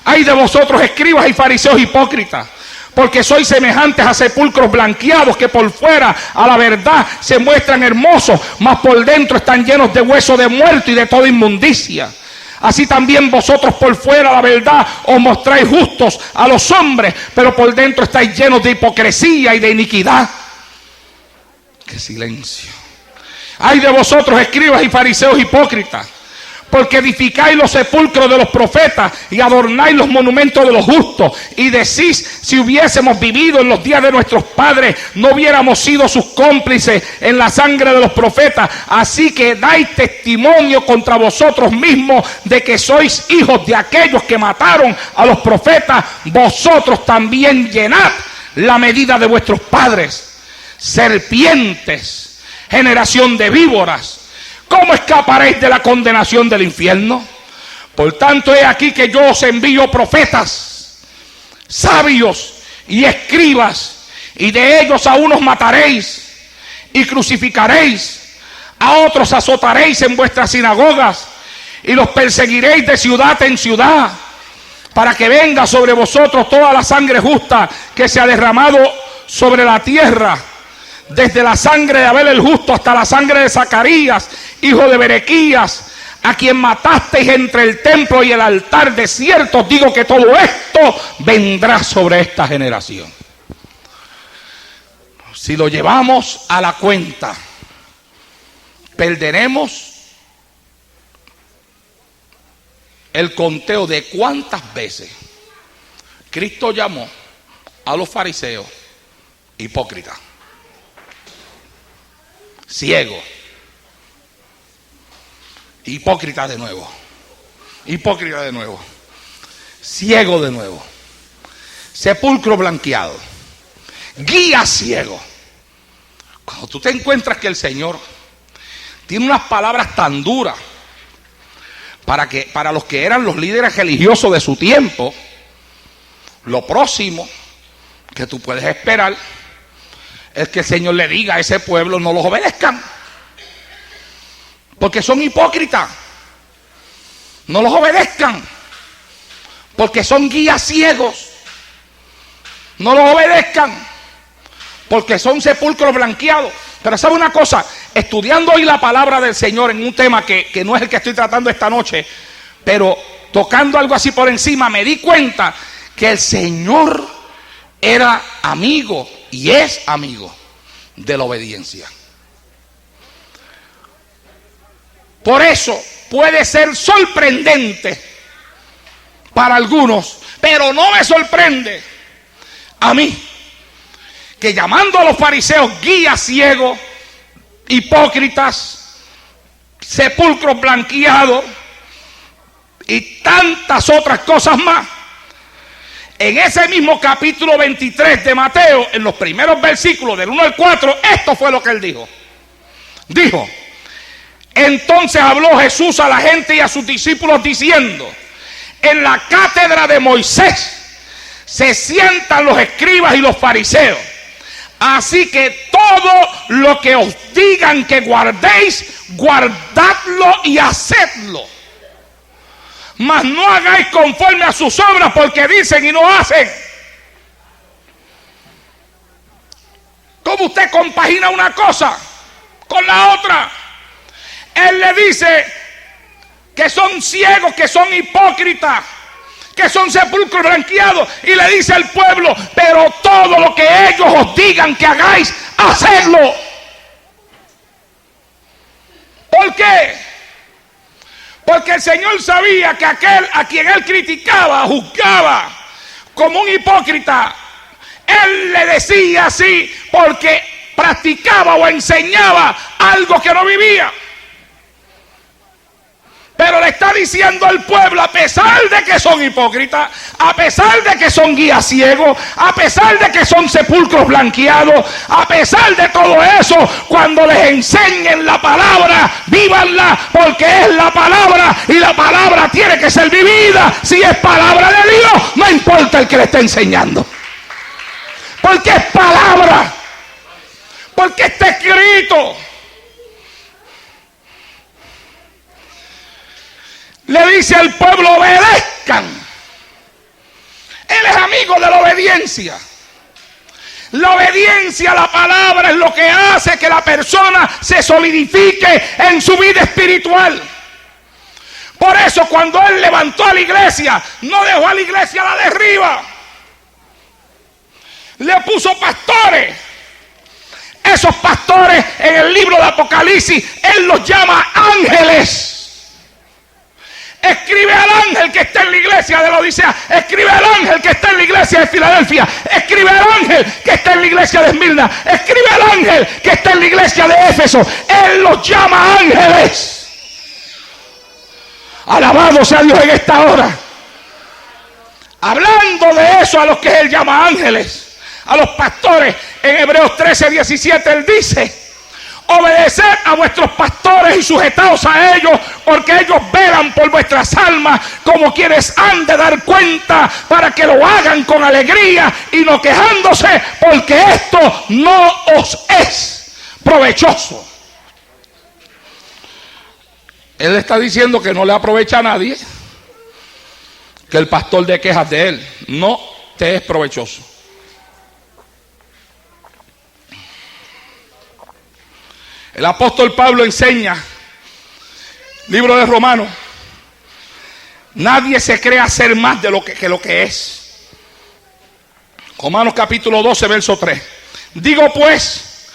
Ay de vosotros, escribas y fariseos hipócritas, porque sois semejantes a sepulcros blanqueados, que por fuera a la verdad se muestran hermosos, mas por dentro están llenos de hueso de muerto y de toda inmundicia. Así también vosotros por fuera, la verdad, os mostráis justos a los hombres, pero por dentro estáis llenos de hipocresía y de iniquidad. ¡Qué silencio! Ay de vosotros, escribas y fariseos hipócritas, porque edificáis los sepulcros de los profetas y adornáis los monumentos de los justos, y decís, si hubiésemos vivido en los días de nuestros padres, no hubiéramos sido sus cómplices en la sangre de los profetas. Así que dais testimonio contra vosotros mismos de que sois hijos de aquellos que mataron a los profetas. Vosotros también llenad la medida de vuestros padres. Serpientes, generación de víboras, ¿cómo escaparéis de la condenación del infierno? Por tanto, he aquí que yo os envío profetas, sabios y escribas, y de ellos a unos mataréis y crucificaréis, a otros azotaréis en vuestras sinagogas y los perseguiréis de ciudad en ciudad, para que venga sobre vosotros toda la sangre justa que se ha derramado sobre la tierra, desde la sangre de Abel el justo hasta la sangre de Zacarías, hijo de Berequías, a quien matasteis entre el templo y el altar. De cierto os digo que todo esto vendrá sobre esta generación. Si lo llevamos a la cuenta, perderemos el conteo de cuántas veces Cristo llamó a los fariseos hipócritas, ciego, hipócrita de nuevo, hipócrita de nuevo, ciego de nuevo, sepulcro blanqueado, guía ciego. Cuando tú te encuentras que el Señor tiene unas palabras tan duras para los que eran los líderes religiosos de su tiempo, lo próximo que tú puedes esperar es que el Señor le diga a ese pueblo, no los obedezcan, porque son hipócritas. No los obedezcan, porque son guías ciegos. No los obedezcan, porque son sepulcros blanqueados. Pero ¿sabe una cosa? Estudiando hoy la palabra del Señor en un tema que no es el que estoy tratando esta noche, pero tocando algo así por encima, me di cuenta que el Señor era amigo y es amigo de la obediencia. Por eso puede ser sorprendente para algunos, pero no me sorprende a mí que llamando a los fariseos guías ciegos, hipócritas, sepulcros blanqueados y tantas otras cosas más, en ese mismo capítulo 23 de Mateo, en los primeros versículos del 1 al 4, esto fue lo que él dijo. Dijo: entonces habló Jesús a la gente y a sus discípulos diciendo: en la cátedra de Moisés se sientan los escribas y los fariseos. Así que todo lo que os digan que guardéis, guardadlo y hacedlo. Mas no hagáis conforme a sus obras, porque dicen y no hacen. ¿Cómo usted compagina una cosa con la otra? Él le dice que son ciegos, que son hipócritas, que son sepulcros blanqueados, y le dice al pueblo: pero todo lo que ellos os digan que hagáis, hacedlo. ¿Por qué? Porque el Señor sabía que aquel a quien él criticaba, juzgaba como un hipócrita, él le decía así porque practicaba o enseñaba algo que no vivía. Pero le está diciendo al pueblo, a pesar de que son hipócritas, a pesar de que son guías ciegos, a pesar de que son sepulcros blanqueados, a pesar de todo eso, cuando les enseñen la palabra, vívanla, porque es la palabra y la palabra tiene que ser vivida. Si es palabra de Dios, no importa el que le esté enseñando, porque es palabra, porque está escrito. Le dice al pueblo: obedezcan. Él es amigo de la obediencia. La obediencia a la palabra es lo que hace que la persona se solidifique en su vida espiritual. Por eso cuando él levantó a la iglesia, no dejó a la iglesia a la derriba. Le puso pastores. Esos pastores en el libro de Apocalipsis, él los llama ángeles. Escribe al ángel que está en la iglesia de la Odisea. Escribe al ángel que está en la iglesia de Filadelfia. Escribe al ángel que está en la iglesia de Esmirna. Escribe al ángel que está en la iglesia de Éfeso. Él los llama ángeles. Alabado sea Dios en esta hora. Hablando de eso, a los que él llama ángeles, a los pastores, en Hebreos 13:17 él dice: obedeced a vuestros pastores y sujetaos a ellos, porque ellos velan por vuestras almas como quienes han de dar cuenta, para que lo hagan con alegría y no quejándose, porque esto no os es provechoso. Él está diciendo que no le aprovecha a nadie que el pastor dé quejas de él. No te es provechoso. El apóstol Pablo enseña, libro de Romanos: nadie se crea ser más de lo que es. Romanos capítulo 12, verso 3. Digo pues,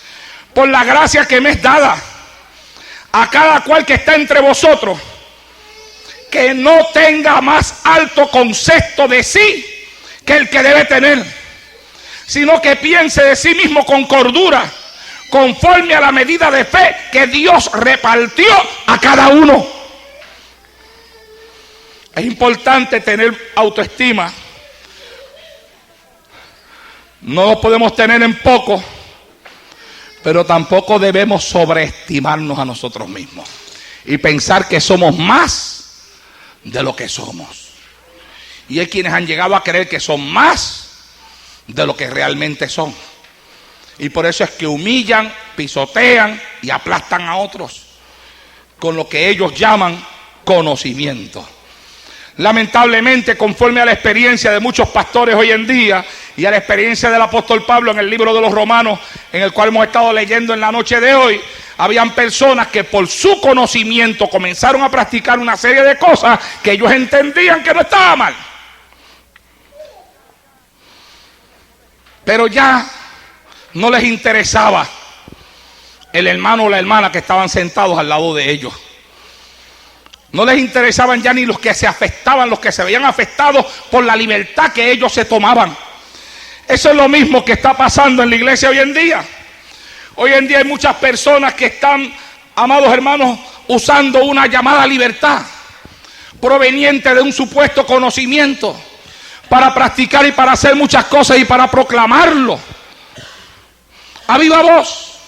por la gracia que me es dada, a cada cual que está entre vosotros, que no tenga más alto concepto de sí que el que debe tener, sino que piense de sí mismo con cordura, conforme a la medida de fe que Dios repartió a cada uno. Es importante tener autoestima. No lo podemos tener en poco, pero tampoco debemos sobreestimarnos a nosotros mismos y pensar que somos más de lo que somos. Y hay quienes han llegado a creer que son más de lo que realmente son. Y por eso es que humillan, pisotean y aplastan a otros con lo que ellos llaman conocimiento. Lamentablemente, conforme a la experiencia de muchos pastores hoy en día y a la experiencia del apóstol Pablo en el libro de los Romanos, en el cual hemos estado leyendo en la noche de hoy, habían personas que por su conocimiento comenzaron a practicar una serie de cosas que ellos entendían que no estaba mal. Pero ya no les interesaba el hermano o la hermana que estaban sentados al lado de ellos. No les interesaban ya ni los que se afectaban, los que se veían afectados por la libertad que ellos se tomaban. Eso es lo mismo que está pasando en la iglesia hoy en día. Hoy en día hay muchas personas que están, amados hermanos, usando una llamada libertad proveniente de un supuesto conocimiento para practicar y para hacer muchas cosas y para proclamarlo a viva voz.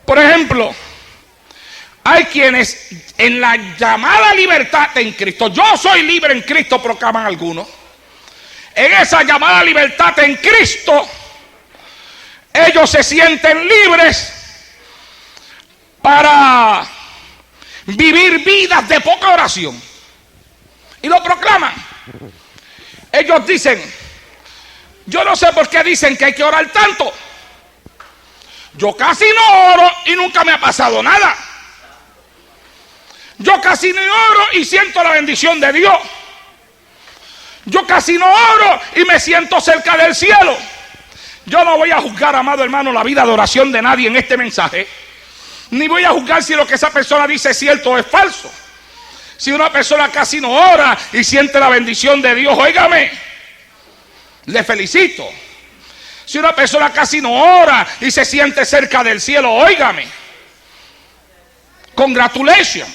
Por ejemplo, hay quienes en la llamada libertad en Cristo, yo soy libre en Cristo, proclaman algunos. En esa llamada libertad en Cristo, ellos se sienten libres para vivir vidas de poca oración. Y lo proclaman. Ellos dicen, yo no sé por qué dicen que hay que orar tanto. Yo casi no oro y nunca me ha pasado nada. Yo casi no oro y siento la bendición de Dios. Yo casi no oro y me siento cerca del cielo. Yo no voy a juzgar, amado hermano, la vida de oración de nadie en este mensaje. Ni voy a juzgar si lo que esa persona dice es cierto o es falso. Si una persona casi no ora y siente la bendición de Dios, óigame, le felicito. Si una persona casi no ora y se siente cerca del cielo, óigame, congratulations.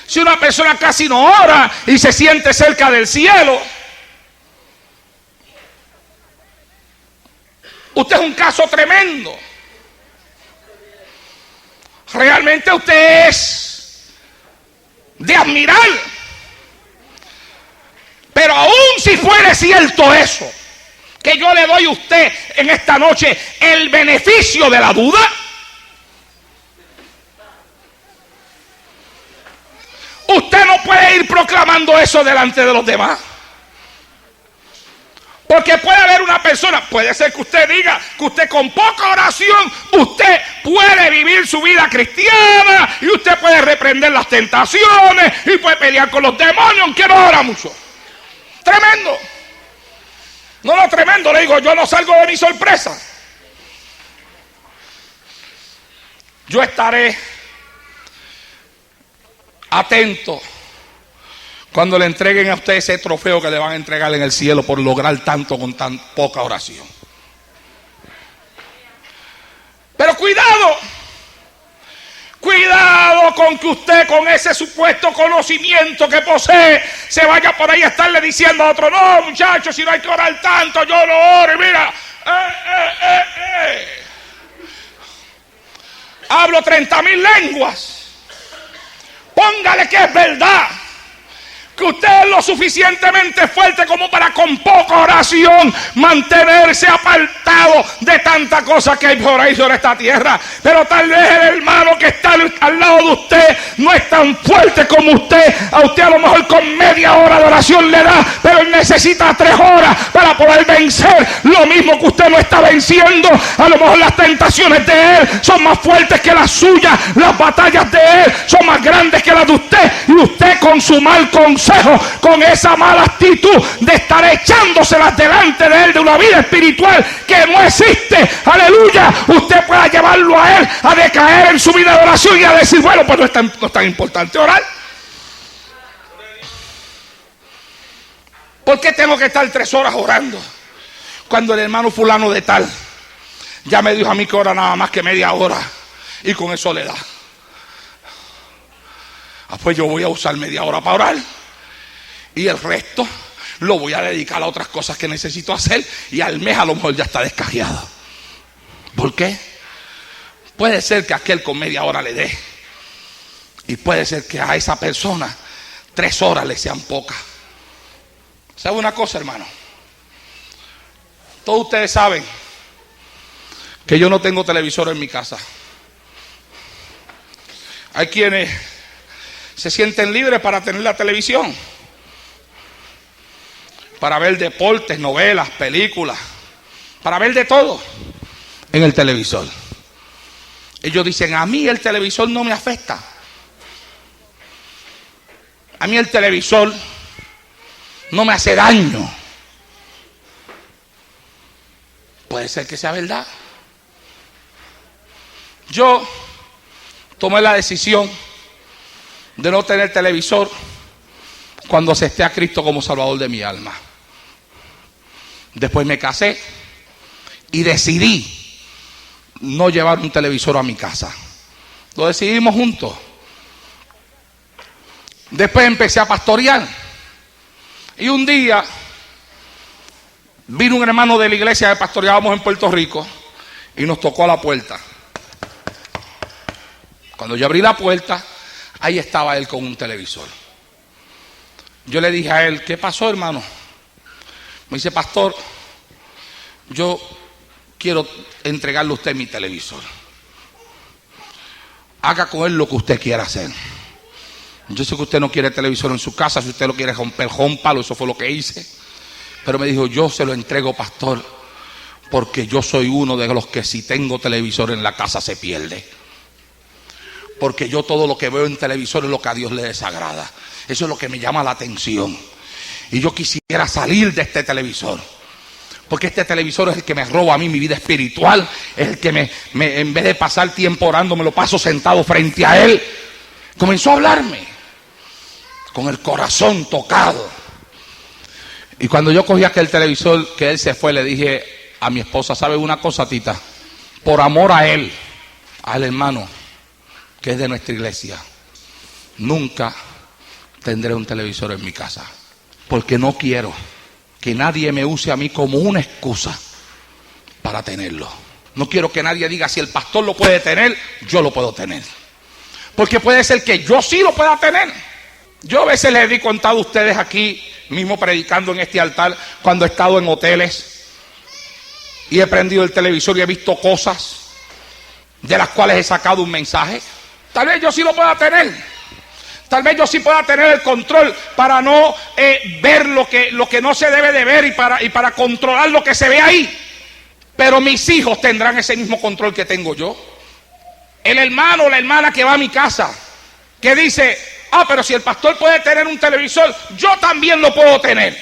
Si una persona casi no ora y se siente cerca del cielo, usted es un caso tremendo. Realmente usted es de admirar. Pero aún si fuera cierto eso, que yo le doy a usted en esta noche el beneficio de la duda, usted no puede ir proclamando eso delante de los demás. Porque puede haber una persona, puede ser que usted diga que usted con poca oración, usted puede vivir su vida cristiana y usted puede reprender las tentaciones y puede pelear con los demonios, aunque no ora mucho. Tremendo. No, no, tremendo, le digo, yo no salgo de mi sorpresa. Yo estaré atento cuando le entreguen a usted ese trofeo que le van a entregar en el cielo por lograr tanto con tan poca oración. Pero cuidado, cuidado con que usted con ese supuesto conocimiento que posee se vaya por ahí a estarle diciendo a otro, no muchachos, si no hay que orar tanto, yo no oro, y mira, hablo 30,000 lenguas. Póngale que es verdad, que usted es lo suficientemente fuerte como para con poca oración mantenerse apartado de tanta cosa que hay por ahí sobre esta tierra. Pero tal vez el hermano que está al lado de usted no es tan fuerte como usted. A usted a lo mejor con media hora de oración le da, pero él necesita 3 horas para poder vencer lo mismo que usted no está venciendo. A lo mejor las tentaciones de él son más fuertes que las suyas, las batallas de él son más grandes que las de usted, y usted con su mal consejo, con esa mala actitud de estar echándoselas delante de él de una vida espiritual que no existe, aleluya, usted pueda llevarlo a él a decaer en su vida de oración y a decir, bueno, pues no es tan importante orar. ¿Por qué tengo que estar 3 horas orando cuando el hermano fulano de tal ya me dijo a mí que ora nada más que media hora y con eso le da? Pues yo voy a usar media hora para orar y el resto lo voy a dedicar a otras cosas que necesito hacer, y al mes a lo mejor ya está descajeado. ¿Por qué? Puede ser que aquel con media hora le dé, y puede ser que a esa persona 3 horas le sean pocas. ¿Sabe una cosa, hermano? Todos ustedes saben que yo no tengo televisor en mi casa. Hay quienes se sienten libres para tener la televisión, para ver deportes, novelas, películas, para ver de todo en el televisor. Ellos dicen, a mí el televisor no me afecta. A mí el televisor no me hace daño. Puede ser que sea verdad. Yo tomé la decisión de no tener televisor cuando acepté a Cristo como Salvador de mi alma. Después me casé y decidí no llevar un televisor a mi casa. Lo decidimos juntos. Después empecé a pastorear. Y un día vino un hermano de la iglesia que pastoreábamos en Puerto Rico y nos tocó a la puerta. Cuando yo abrí la puerta, ahí estaba él con un televisor. Yo le dije a él: ¿qué pasó, hermano? Me dice: pastor, yo quiero entregarle a usted mi televisor. Haga con él lo que usted quiera hacer. Yo sé que usted no quiere televisor en su casa. Si usted lo quiere romper, rómpalo. Eso fue lo que hice. Pero me dijo: yo se lo entrego, pastor, porque yo soy uno de los que si tengo televisor en la casa se pierde. Porque yo todo lo que veo en televisor es lo que a Dios le desagrada. Eso es lo que me llama la atención. Y yo quisiera salir de este televisor. Porque este televisor es el que me roba a mí mi vida espiritual. Es el que en vez de pasar tiempo orando, me lo paso sentado frente a él. Comenzó a hablarme con el corazón tocado. Y cuando yo cogí aquel televisor que él se fue, le dije a mi esposa: ¿sabe una cosa, Tita? Por amor a él, al hermano que es de nuestra iglesia, nunca tendré un televisor en mi casa. Porque no quiero que nadie me use a mí como una excusa para tenerlo. No quiero que nadie diga: si el pastor lo puede tener, yo lo puedo tener. Porque puede ser que yo sí lo pueda tener. Yo a veces les he contado a ustedes aquí mismo predicando en este altar, cuando he estado en hoteles y he prendido el televisor y he visto cosas de las cuales he sacado un mensaje. Tal vez yo sí lo pueda tener. Tal vez yo sí pueda tener el control para no ver lo que no se debe de ver y para controlar lo que se ve ahí. Pero mis hijos tendrán ese mismo control que tengo yo. El hermano o la hermana que va a mi casa, que dice: pero si el pastor puede tener un televisor, yo también lo puedo tener.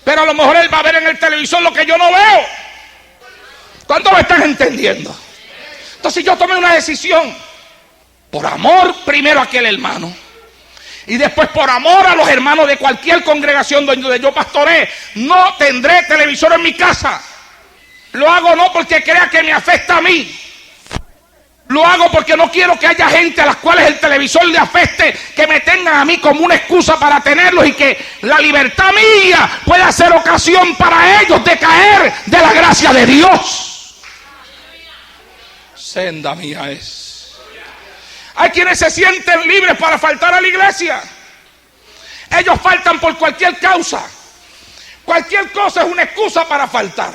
Pero a lo mejor él va a ver en el televisor lo que yo no veo. ¿Cuántos me están entendiendo? Entonces yo tomé una decisión. Por amor primero a aquel hermano. Y después por amor a los hermanos de cualquier congregación donde yo pastoreé. No tendré televisor en mi casa. Lo hago no porque crea que me afecta a mí. Lo hago porque no quiero que haya gente a las cuales el televisor le afecte, que me tengan a mí como una excusa para tenerlos y que la libertad mía pueda ser ocasión para ellos de caer de la gracia de Dios. Senda mía es. Hay quienes se sienten libres para faltar a la iglesia. Ellos faltan por cualquier causa. Cualquier cosa es una excusa para faltar.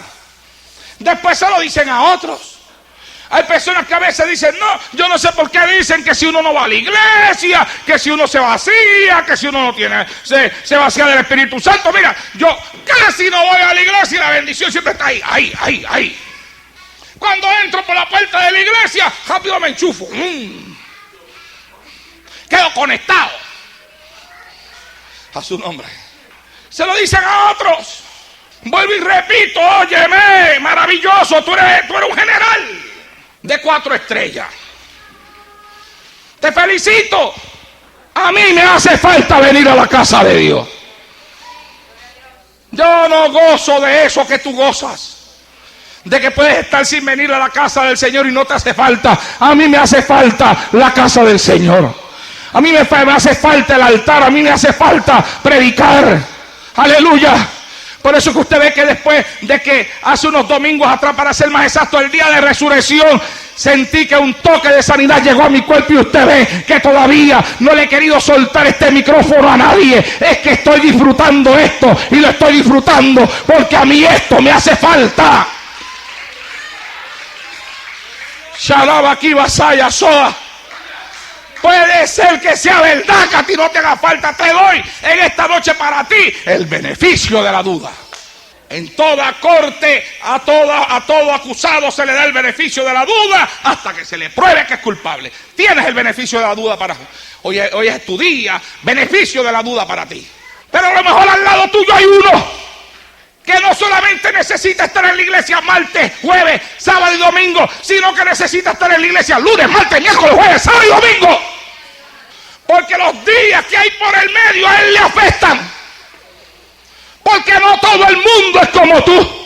Después se lo dicen a otros. Hay personas que a veces dicen: no, yo no sé por qué dicen que si uno no va a la iglesia, que si uno se vacía, que si uno no tiene, se vacía del Espíritu Santo. Mira, yo casi no voy a la iglesia y la bendición siempre está ahí. Cuando entro por la puerta de la iglesia, rápido me enchufo. Quedo conectado a su nombre. Se lo dicen a otros. Vuelvo y repito: óyeme, maravilloso, tú eres un general de 4 estrellas. Te felicito. A mí me hace falta venir a la casa de Dios. Yo no gozo de eso que tú gozas, de que puedes estar sin venir a la casa del Señor y no te hace falta. A mí me hace falta la casa del Señor. A mí me hace falta el altar. A mí me hace falta predicar. Aleluya. Por eso que usted ve que después de que hace unos domingos atrás, para ser más exacto, el día de resurrección, sentí que un toque de sanidad llegó a mi cuerpo y usted ve que todavía no le he querido soltar este micrófono a nadie. Es que estoy disfrutando esto y lo estoy disfrutando porque a mí esto me hace falta. Shalaba aquí vasaya soa. Puede ser que sea verdad que a ti no te haga falta. Te doy en esta noche para ti el beneficio de la duda. En toda corte, a todo acusado se le da el beneficio de la duda hasta que se le pruebe que es culpable. Tienes el beneficio de la duda para hoy es tu día. Beneficio de la duda para ti. Pero a lo mejor al lado tuyo hay uno que no solamente necesita estar en la iglesia martes, jueves, sábado y domingo, sino que necesita estar en la iglesia lunes, martes, miércoles, jueves, sábado y domingo. Porque los días que hay por el medio a él le afectan. Porque no todo el mundo es como tú.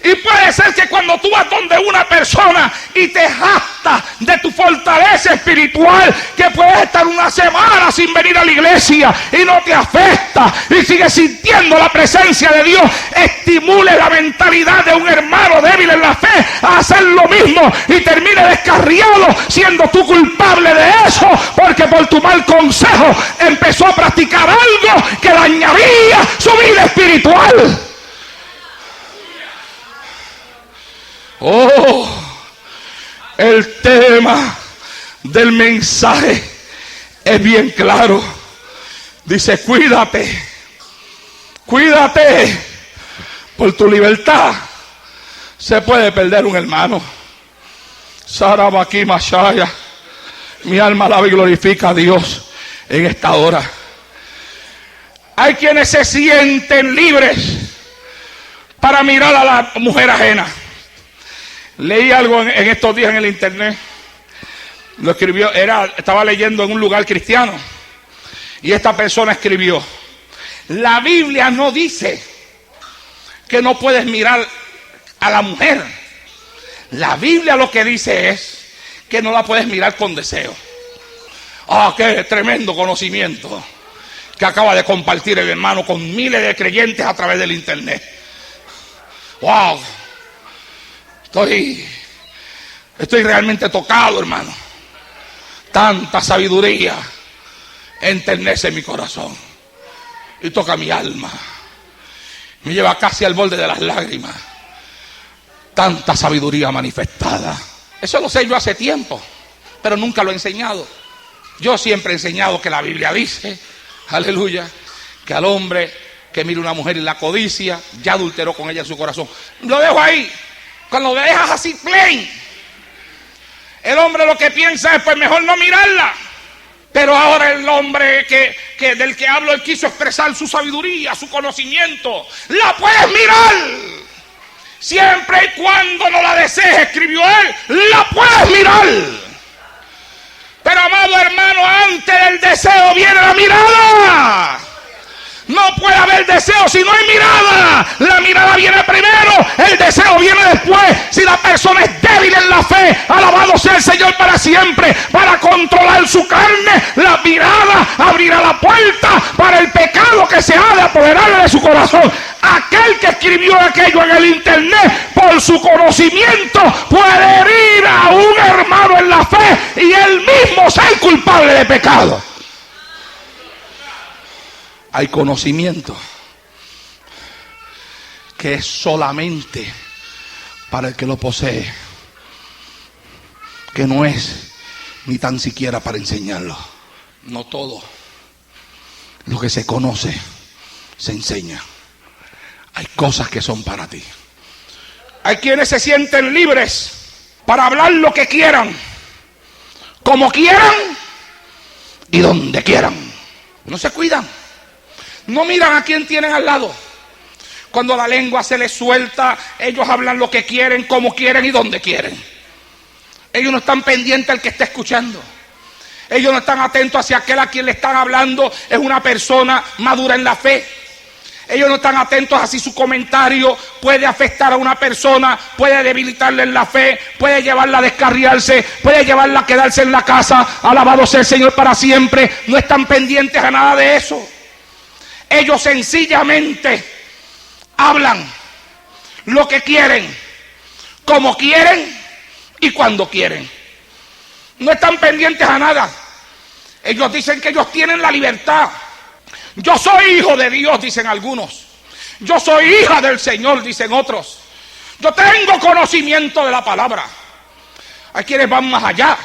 Y puede ser que cuando tú vas donde una persona y te jactas de tu fortaleza espiritual, que puedes estar una semana sin venir a la iglesia y no te afecta y sigues sintiendo la presencia de Dios, estimule la mentalidad de un hermano débil en la fe a hacer lo mismo y termine descarriado siendo tú culpable de eso, porque por tu mal consejo empezó a practicar algo que dañaría su vida espiritual. Oh, el tema del mensaje es bien claro. Dice, cuídate por tu libertad. Se puede perder un hermano. Sarabaki Mashaya. Mi alma alaba y glorifica a Dios en esta hora. Hay quienes se sienten libres para mirar a la mujer ajena. Leí algo en estos días en el internet. Lo escribió, estaba leyendo en un lugar cristiano. Y esta persona escribió: la Biblia no dice que no puedes mirar a la mujer. La Biblia lo que dice es que no la puedes mirar con deseo. Ah, qué tremendo conocimiento que acaba de compartir el hermano con miles de creyentes a través del internet. Wow. Estoy realmente tocado, hermano. Tanta sabiduría enternece mi corazón y toca mi alma. Me lleva casi al borde de las lágrimas. Tanta sabiduría manifestada. Eso lo sé yo hace tiempo, pero nunca lo he enseñado. Yo siempre he enseñado que la Biblia dice, aleluya, que al hombre que mire una mujer y la codicia, ya adulteró con ella en su corazón. Lo dejo ahí. Cuando lo dejas así plain, el hombre lo que piensa es, pues mejor no mirarla. Pero ahora el hombre del que hablo, él quiso expresar su sabiduría, su conocimiento. La puedes mirar, siempre y cuando no la desees, escribió él. La puedes mirar. Pero amado hermano, antes del deseo viene la mirada. No puede haber deseo si no hay mirada. La mirada viene primero, el deseo viene después. Si la persona es débil en la fe, alabado sea el Señor para siempre. Para controlar su carne, la mirada abrirá la puerta para el pecado que se ha de apoderar de su corazón. Aquel que escribió aquello en el internet, por su conocimiento, puede herir a un hermano en la fe y él mismo ser culpable de pecado. Hay conocimiento que es solamente para el que lo posee, que no es ni tan siquiera para enseñarlo. No todo lo que se conoce se enseña. Hay cosas que son para ti. Hay quienes se sienten libres para hablar lo que quieran, como quieran y donde quieran. No se cuidan. No miran a quién tienen al lado. Cuando la lengua se les suelta, ellos hablan lo que quieren, como quieren y donde quieren. Ellos no están pendientes al que está escuchando. Ellos no están atentos hacia aquel a quien le están hablando es una persona madura en la fe. Ellos no están atentos a si su comentario puede afectar a una persona, puede debilitarle en la fe, puede llevarla a descarriarse, puede llevarla a quedarse en la casa. Alabado sea el Señor para siempre. No están pendientes a nada de eso. Ellos sencillamente hablan lo que quieren, como quieren y cuando quieren. No están pendientes a nada. Ellos dicen que ellos tienen la libertad. Yo soy hijo de Dios, dicen algunos. Yo soy hija del Señor, dicen otros. Yo tengo conocimiento de la palabra. Hay quienes van más allá.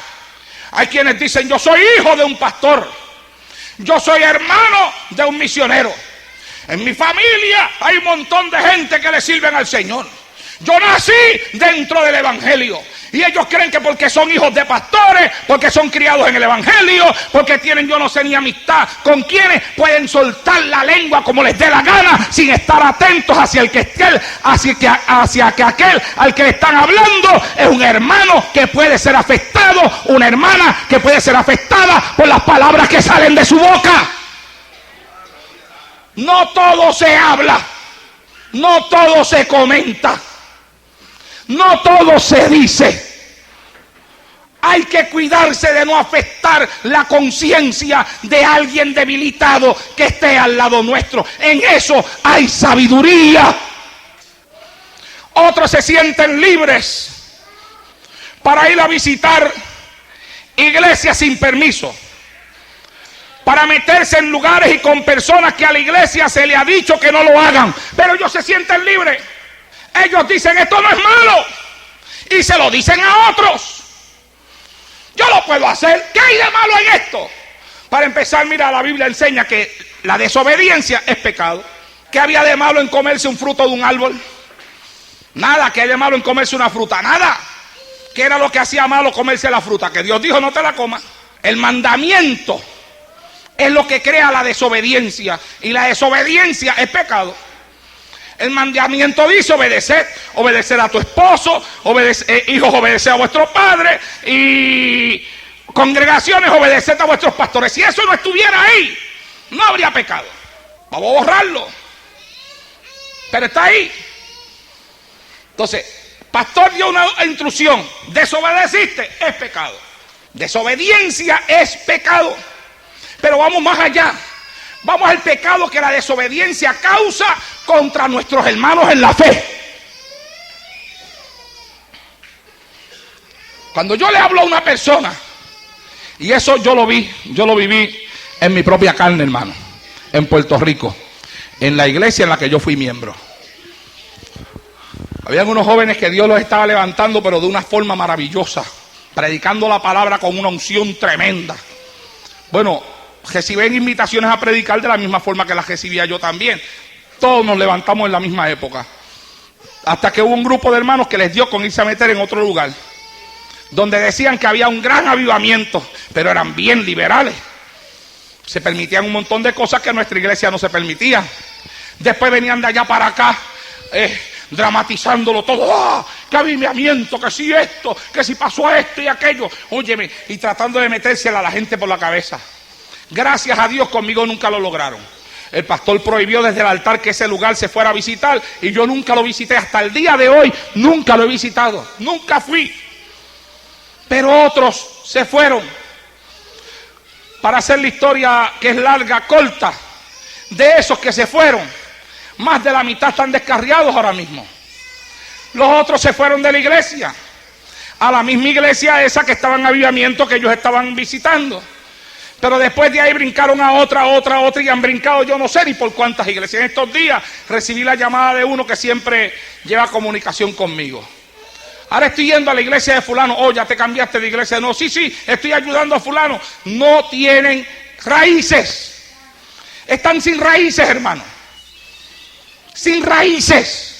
Hay quienes dicen, yo soy hijo de un pastor. Yo soy hermano de un misionero. En mi familia hay un montón de gente que le sirven al Señor. Yo nací dentro del Evangelio. Y Y ellos creen que porque son hijos de pastores, porque son criados en el evangelio, porque tienen yo no sé ni amistad con quienes, pueden soltar la lengua como les dé la gana, sin estar atentos hacia aquel al que le están hablando es un hermano que puede ser afectado, una hermana que puede ser afectada por las palabras que salen de su boca. No todo se habla, no todo se comenta, no todo se dice. Hay que cuidarse de no afectar la conciencia de alguien debilitado que esté al lado nuestro. En eso hay sabiduría. Otros se sienten libres para ir a visitar iglesias sin permiso, para meterse en lugares y con personas que a la iglesia se le ha dicho que no lo hagan, pero ellos se sienten libres. Ellos dicen esto no es malo y se lo dicen a otros. Yo lo puedo hacer, ¿qué hay de malo en esto? Para empezar, mira, la Biblia enseña que la desobediencia es pecado. ¿Qué había de malo en comerse un fruto de un árbol? Nada. ¿Qué hay de malo en comerse una fruta? Nada. ¿Qué era lo que hacía malo comerse la fruta? Que Dios dijo no te la comas. El mandamiento es lo que crea la desobediencia, y la desobediencia es pecado. El mandamiento dice obedecer a tu esposo, hijos, obedecer a vuestros padres, y congregaciones, obedecer a vuestros pastores. Si eso no estuviera ahí, no habría pecado. Vamos a borrarlo, pero está ahí. Entonces, pastor dio una instrucción, desobedeciste, es pecado. Desobediencia es pecado. Pero vamos más allá. Vamos al pecado que la desobediencia causa contra nuestros hermanos en la fe. Cuando yo le hablo a una persona, y eso yo lo viví en mi propia carne, hermano, en Puerto Rico, en la iglesia en la que yo fui miembro. Habían unos jóvenes que Dios los estaba levantando, pero de una forma maravillosa, predicando la palabra con una unción tremenda. Bueno, recibían invitaciones a predicar de la misma forma que las recibía yo también. Todos nos levantamos en la misma época, hasta que hubo un grupo de hermanos que les dio con irse a meter en otro lugar, donde decían que había un gran avivamiento, pero eran bien liberales. Se permitían un montón de cosas que en nuestra iglesia no se permitían. Después venían de allá para acá, dramatizándolo todo. ¡Ah! ¡Qué avivamiento! Que si esto, que si pasó esto y aquello. Óyeme, y tratando de metérsela a la gente por la cabeza. Gracias a Dios conmigo nunca lo lograron. El pastor prohibió desde el altar que ese lugar se fuera a visitar, y yo nunca lo visité. Hasta el día de hoy nunca lo he visitado, nunca fui. Pero otros se fueron. Para hacer la historia, que es larga, corta, de esos que se fueron, más de la mitad están descarriados ahora mismo. Los otros se fueron de la iglesia a la misma iglesia esa que estaba en avivamiento que ellos estaban visitando. Pero después de ahí brincaron a otra, y han brincado yo no sé ni por cuántas iglesias. En estos días recibí la llamada de uno que siempre lleva comunicación conmigo. Ahora estoy yendo a la iglesia de fulano. Oh, ya te cambiaste de iglesia. No, sí, estoy ayudando a fulano. No tienen raíces. Están sin raíces, hermano. Sin raíces.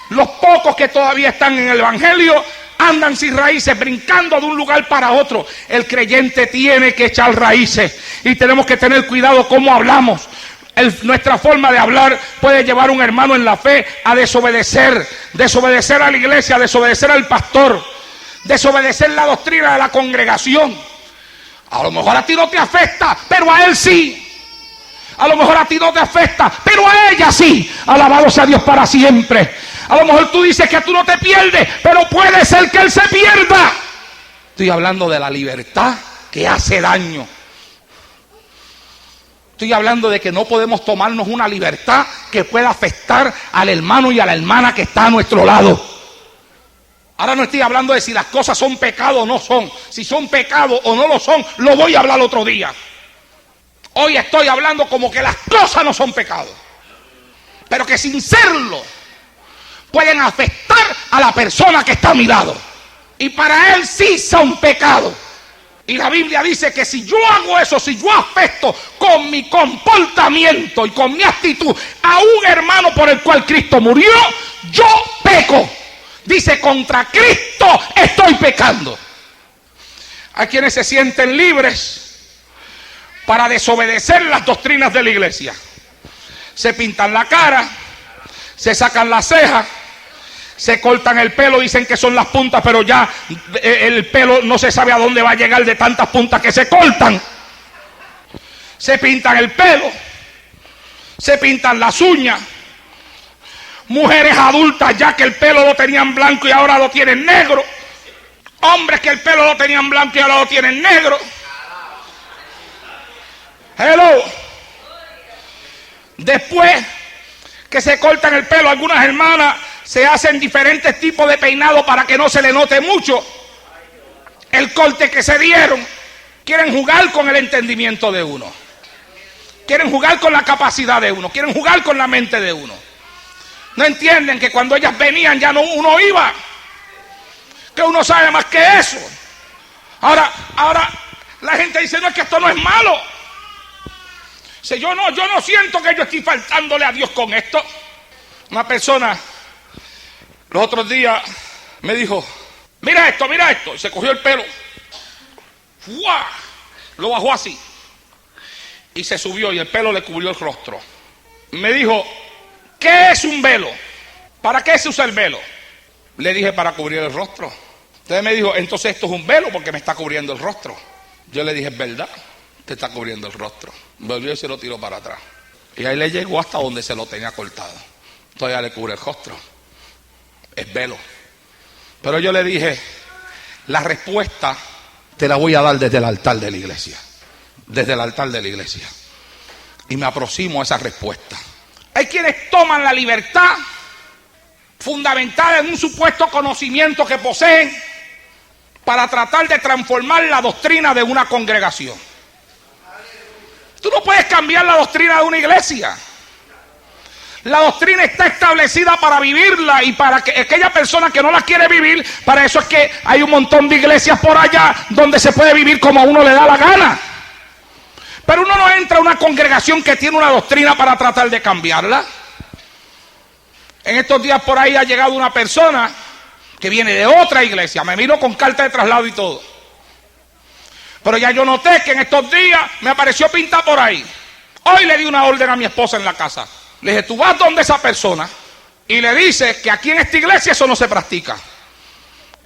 Los pocos que todavía están en el evangelio andan sin raíces, brincando de un lugar para otro. El creyente tiene que echar raíces, y tenemos que tener cuidado cómo hablamos. Nuestra forma de hablar puede llevar a un hermano en la fe a desobedecer a la iglesia, desobedecer al pastor, desobedecer la doctrina de la congregación. A lo mejor a ti no te afecta, pero a él sí. A lo mejor a ti no te afecta, pero a ella sí. Alabado sea Dios para siempre. A lo mejor tú dices que tú no te pierdes, pero puede ser que él se pierda. Estoy hablando de la libertad que hace daño. Estoy hablando de que no podemos tomarnos una libertad que pueda afectar al hermano y a la hermana que está a nuestro lado. Ahora no estoy hablando de si las cosas son pecado o no son. Si son pecado o no lo son, lo voy a hablar otro día. Hoy estoy hablando como que las cosas no son pecado, pero que sin serlo pueden afectar a la persona que está a mi lado. Y para él sí son pecados. Y la Biblia dice que si yo hago eso, si yo afecto con mi comportamiento y con mi actitud a un hermano por el cual Cristo murió, yo peco. Dice, contra Cristo estoy pecando. Hay quienes se sienten libres para desobedecer las doctrinas de la iglesia. Se pintan la cara, se sacan las cejas, se cortan el pelo, dicen que son las puntas, pero ya el pelo no se sabe a dónde va a llegar de tantas puntas que se cortan. Se pintan el pelo, se pintan las uñas. Mujeres adultas ya que el pelo lo tenían blanco y ahora lo tienen negro. Hombres que el pelo lo tenían blanco y ahora lo tienen negro. Hello. Después que se cortan el pelo, algunas hermanas se hacen diferentes tipos de peinado para que no se le note mucho el corte que se dieron. Quieren jugar con el entendimiento de uno. Quieren jugar con la capacidad de uno. Quieren jugar con la mente de uno. No entienden que cuando ellas venían ya no uno iba. Que uno sabe más que eso. Ahora la gente dice, no, es que esto no es malo. Dice, yo no siento que yo estoy faltándole a Dios con esto. Una persona los otros días me dijo, mira esto. Y se cogió el pelo. ¡Fua! Lo bajó así. Y se subió y el pelo le cubrió el rostro. Me dijo, ¿qué es un velo? ¿Para qué se usa el velo? Le dije, para cubrir el rostro. Entonces me dijo, entonces esto es un velo porque me está cubriendo el rostro. Yo le dije, es verdad, te está cubriendo el rostro. Volvió y se lo tiró para atrás. Y ahí le llegó hasta donde se lo tenía cortado. Todavía le cubre el rostro. Es velo. Pero yo le dije, la respuesta te la voy a dar desde el altar de la iglesia. Desde el altar de la iglesia. Y me aproximo a esa respuesta. Hay quienes toman la libertad fundamentada en un supuesto conocimiento que poseen para tratar de transformar la doctrina de una congregación. Tú no puedes cambiar la doctrina de una iglesia. La doctrina está establecida para vivirla, y para que aquella persona que no la quiere vivir, para eso es que hay un montón de iglesias por allá donde se puede vivir como a uno le da la gana. Pero uno no entra a una congregación que tiene una doctrina para tratar de cambiarla. En estos días por ahí ha llegado una persona que viene de otra iglesia, me vino con carta de traslado y todo. Pero ya yo noté que en estos días me apareció pinta por ahí. Hoy le di una orden a mi esposa en la casa. Le dije, tú vas donde esa persona y le dices que aquí en esta iglesia eso no se practica.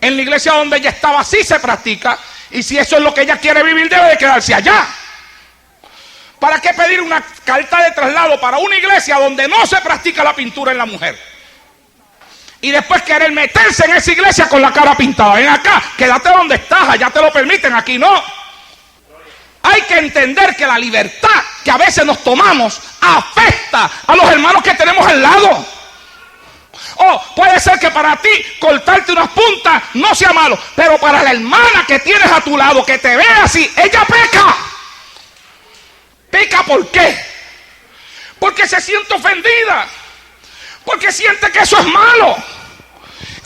En la iglesia donde ella estaba sí se practica, y si eso es lo que ella quiere vivir debe de quedarse allá. ¿Para qué pedir una carta de traslado para una iglesia donde no se practica la pintura en la mujer? Y después querer meterse en esa iglesia con la cara pintada. Ven acá, quédate donde estás, allá te lo permiten, aquí no. Hay que entender que la libertad que a veces nos tomamos afecta a los hermanos que tenemos al lado. O puede ser que para ti cortarte unas puntas no sea malo, pero para la hermana que tienes a tu lado, que te ve así, ella peca. ¿Peca por qué? Porque se siente ofendida, porque siente que eso es malo,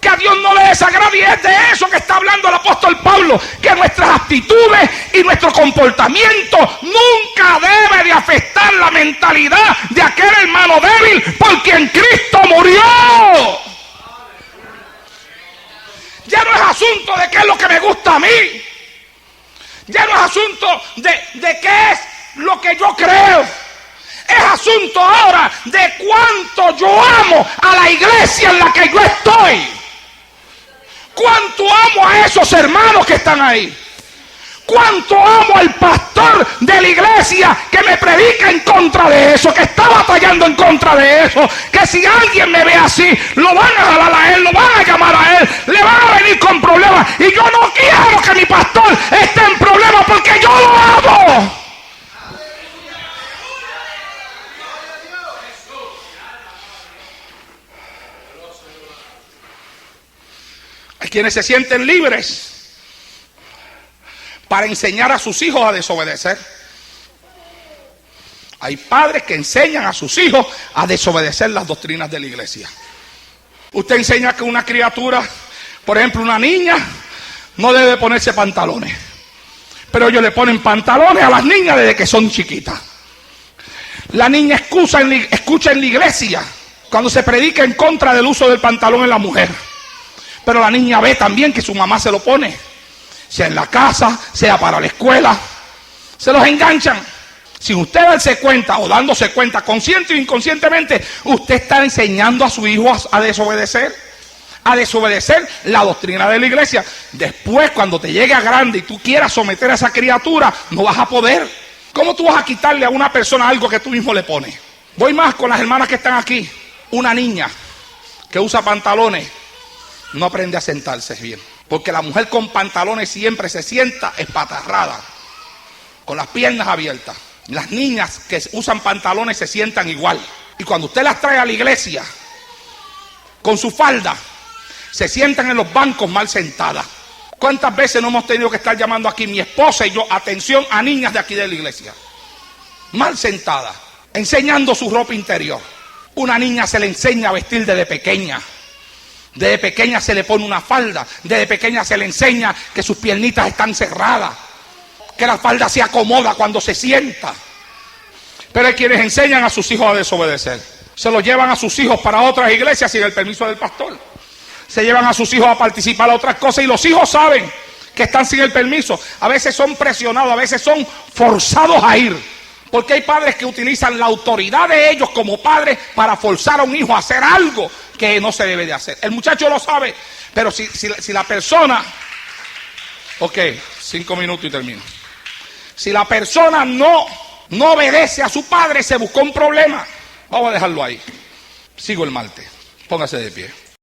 que a Dios no le desagrada. Y es de eso que está hablando el apóstol Pablo, que nuestras actitudes y nuestro comportamiento nunca debe de afectar la mentalidad de aquel hermano débil por quien Cristo murió. Ya no es asunto de qué es lo que me gusta a mí, ya no es asunto de qué es lo que yo creo. Es asunto ahora de cuánto yo amo a la iglesia en la que yo estoy. Cuánto amo a esos hermanos que están ahí. Cuánto amo al pastor de la iglesia que me predica en contra de eso, que está batallando en contra de eso. Que si alguien me ve así, lo van a jalar a él, lo van a llamar a él, le van a venir con problemas. Y yo no quiero que mi pastor esté en problemas porque yo lo amo. Hay quienes se sienten libres para enseñar a sus hijos a desobedecer. Hay padres que enseñan a sus hijos a desobedecer las doctrinas de la iglesia. Usted enseña que una criatura, por ejemplo una niña, no debe ponerse pantalones, pero ellos le ponen pantalones a las niñas desde que son chiquitas. La niña escucha en la iglesia cuando se predica en contra del uso del pantalón en la mujer. Pero la niña ve también que su mamá se lo pone, sea en la casa, sea para la escuela, se los enganchan. Sin usted darse cuenta o dándose cuenta, consciente o inconscientemente, usted está enseñando a su hijo a desobedecer la doctrina de la iglesia. Después, cuando te llegue a grande y tú quieras someter a esa criatura, no vas a poder. ¿Cómo tú vas a quitarle a una persona algo que tú mismo le pones? Voy más con las hermanas que están aquí. Una niña que usa pantalones no aprende a sentarse bien, porque la mujer con pantalones siempre se sienta espatarrada, con las piernas abiertas. Las niñas que usan pantalones se sientan igual. Y cuando usted las trae a la iglesia con su falda, se sientan en los bancos mal sentadas. ¿Cuántas veces no hemos tenido que estar llamando aquí, mi esposa y yo, atención a niñas de aquí de la iglesia? Mal sentadas, enseñando su ropa interior. Una niña se le enseña a vestir desde pequeña. Desde pequeña se le pone una falda. Desde pequeña se le enseña que sus piernitas están cerradas, que la falda se acomoda cuando se sienta. Pero hay quienes enseñan a sus hijos a desobedecer. Se los llevan a sus hijos para otras iglesias sin el permiso del pastor. Se llevan a sus hijos a participar a otras cosas y los hijos saben que están sin el permiso. A veces son presionados, a veces son forzados a ir. Porque hay padres que utilizan la autoridad de ellos como padres para forzar a un hijo a hacer algo que no se debe de hacer. El muchacho lo sabe, pero si la persona... Ok, 5 minutos y termino. Si la persona no obedece a su padre, se buscó un problema. Vamos a dejarlo ahí. Sigo el martes. Póngase de pie.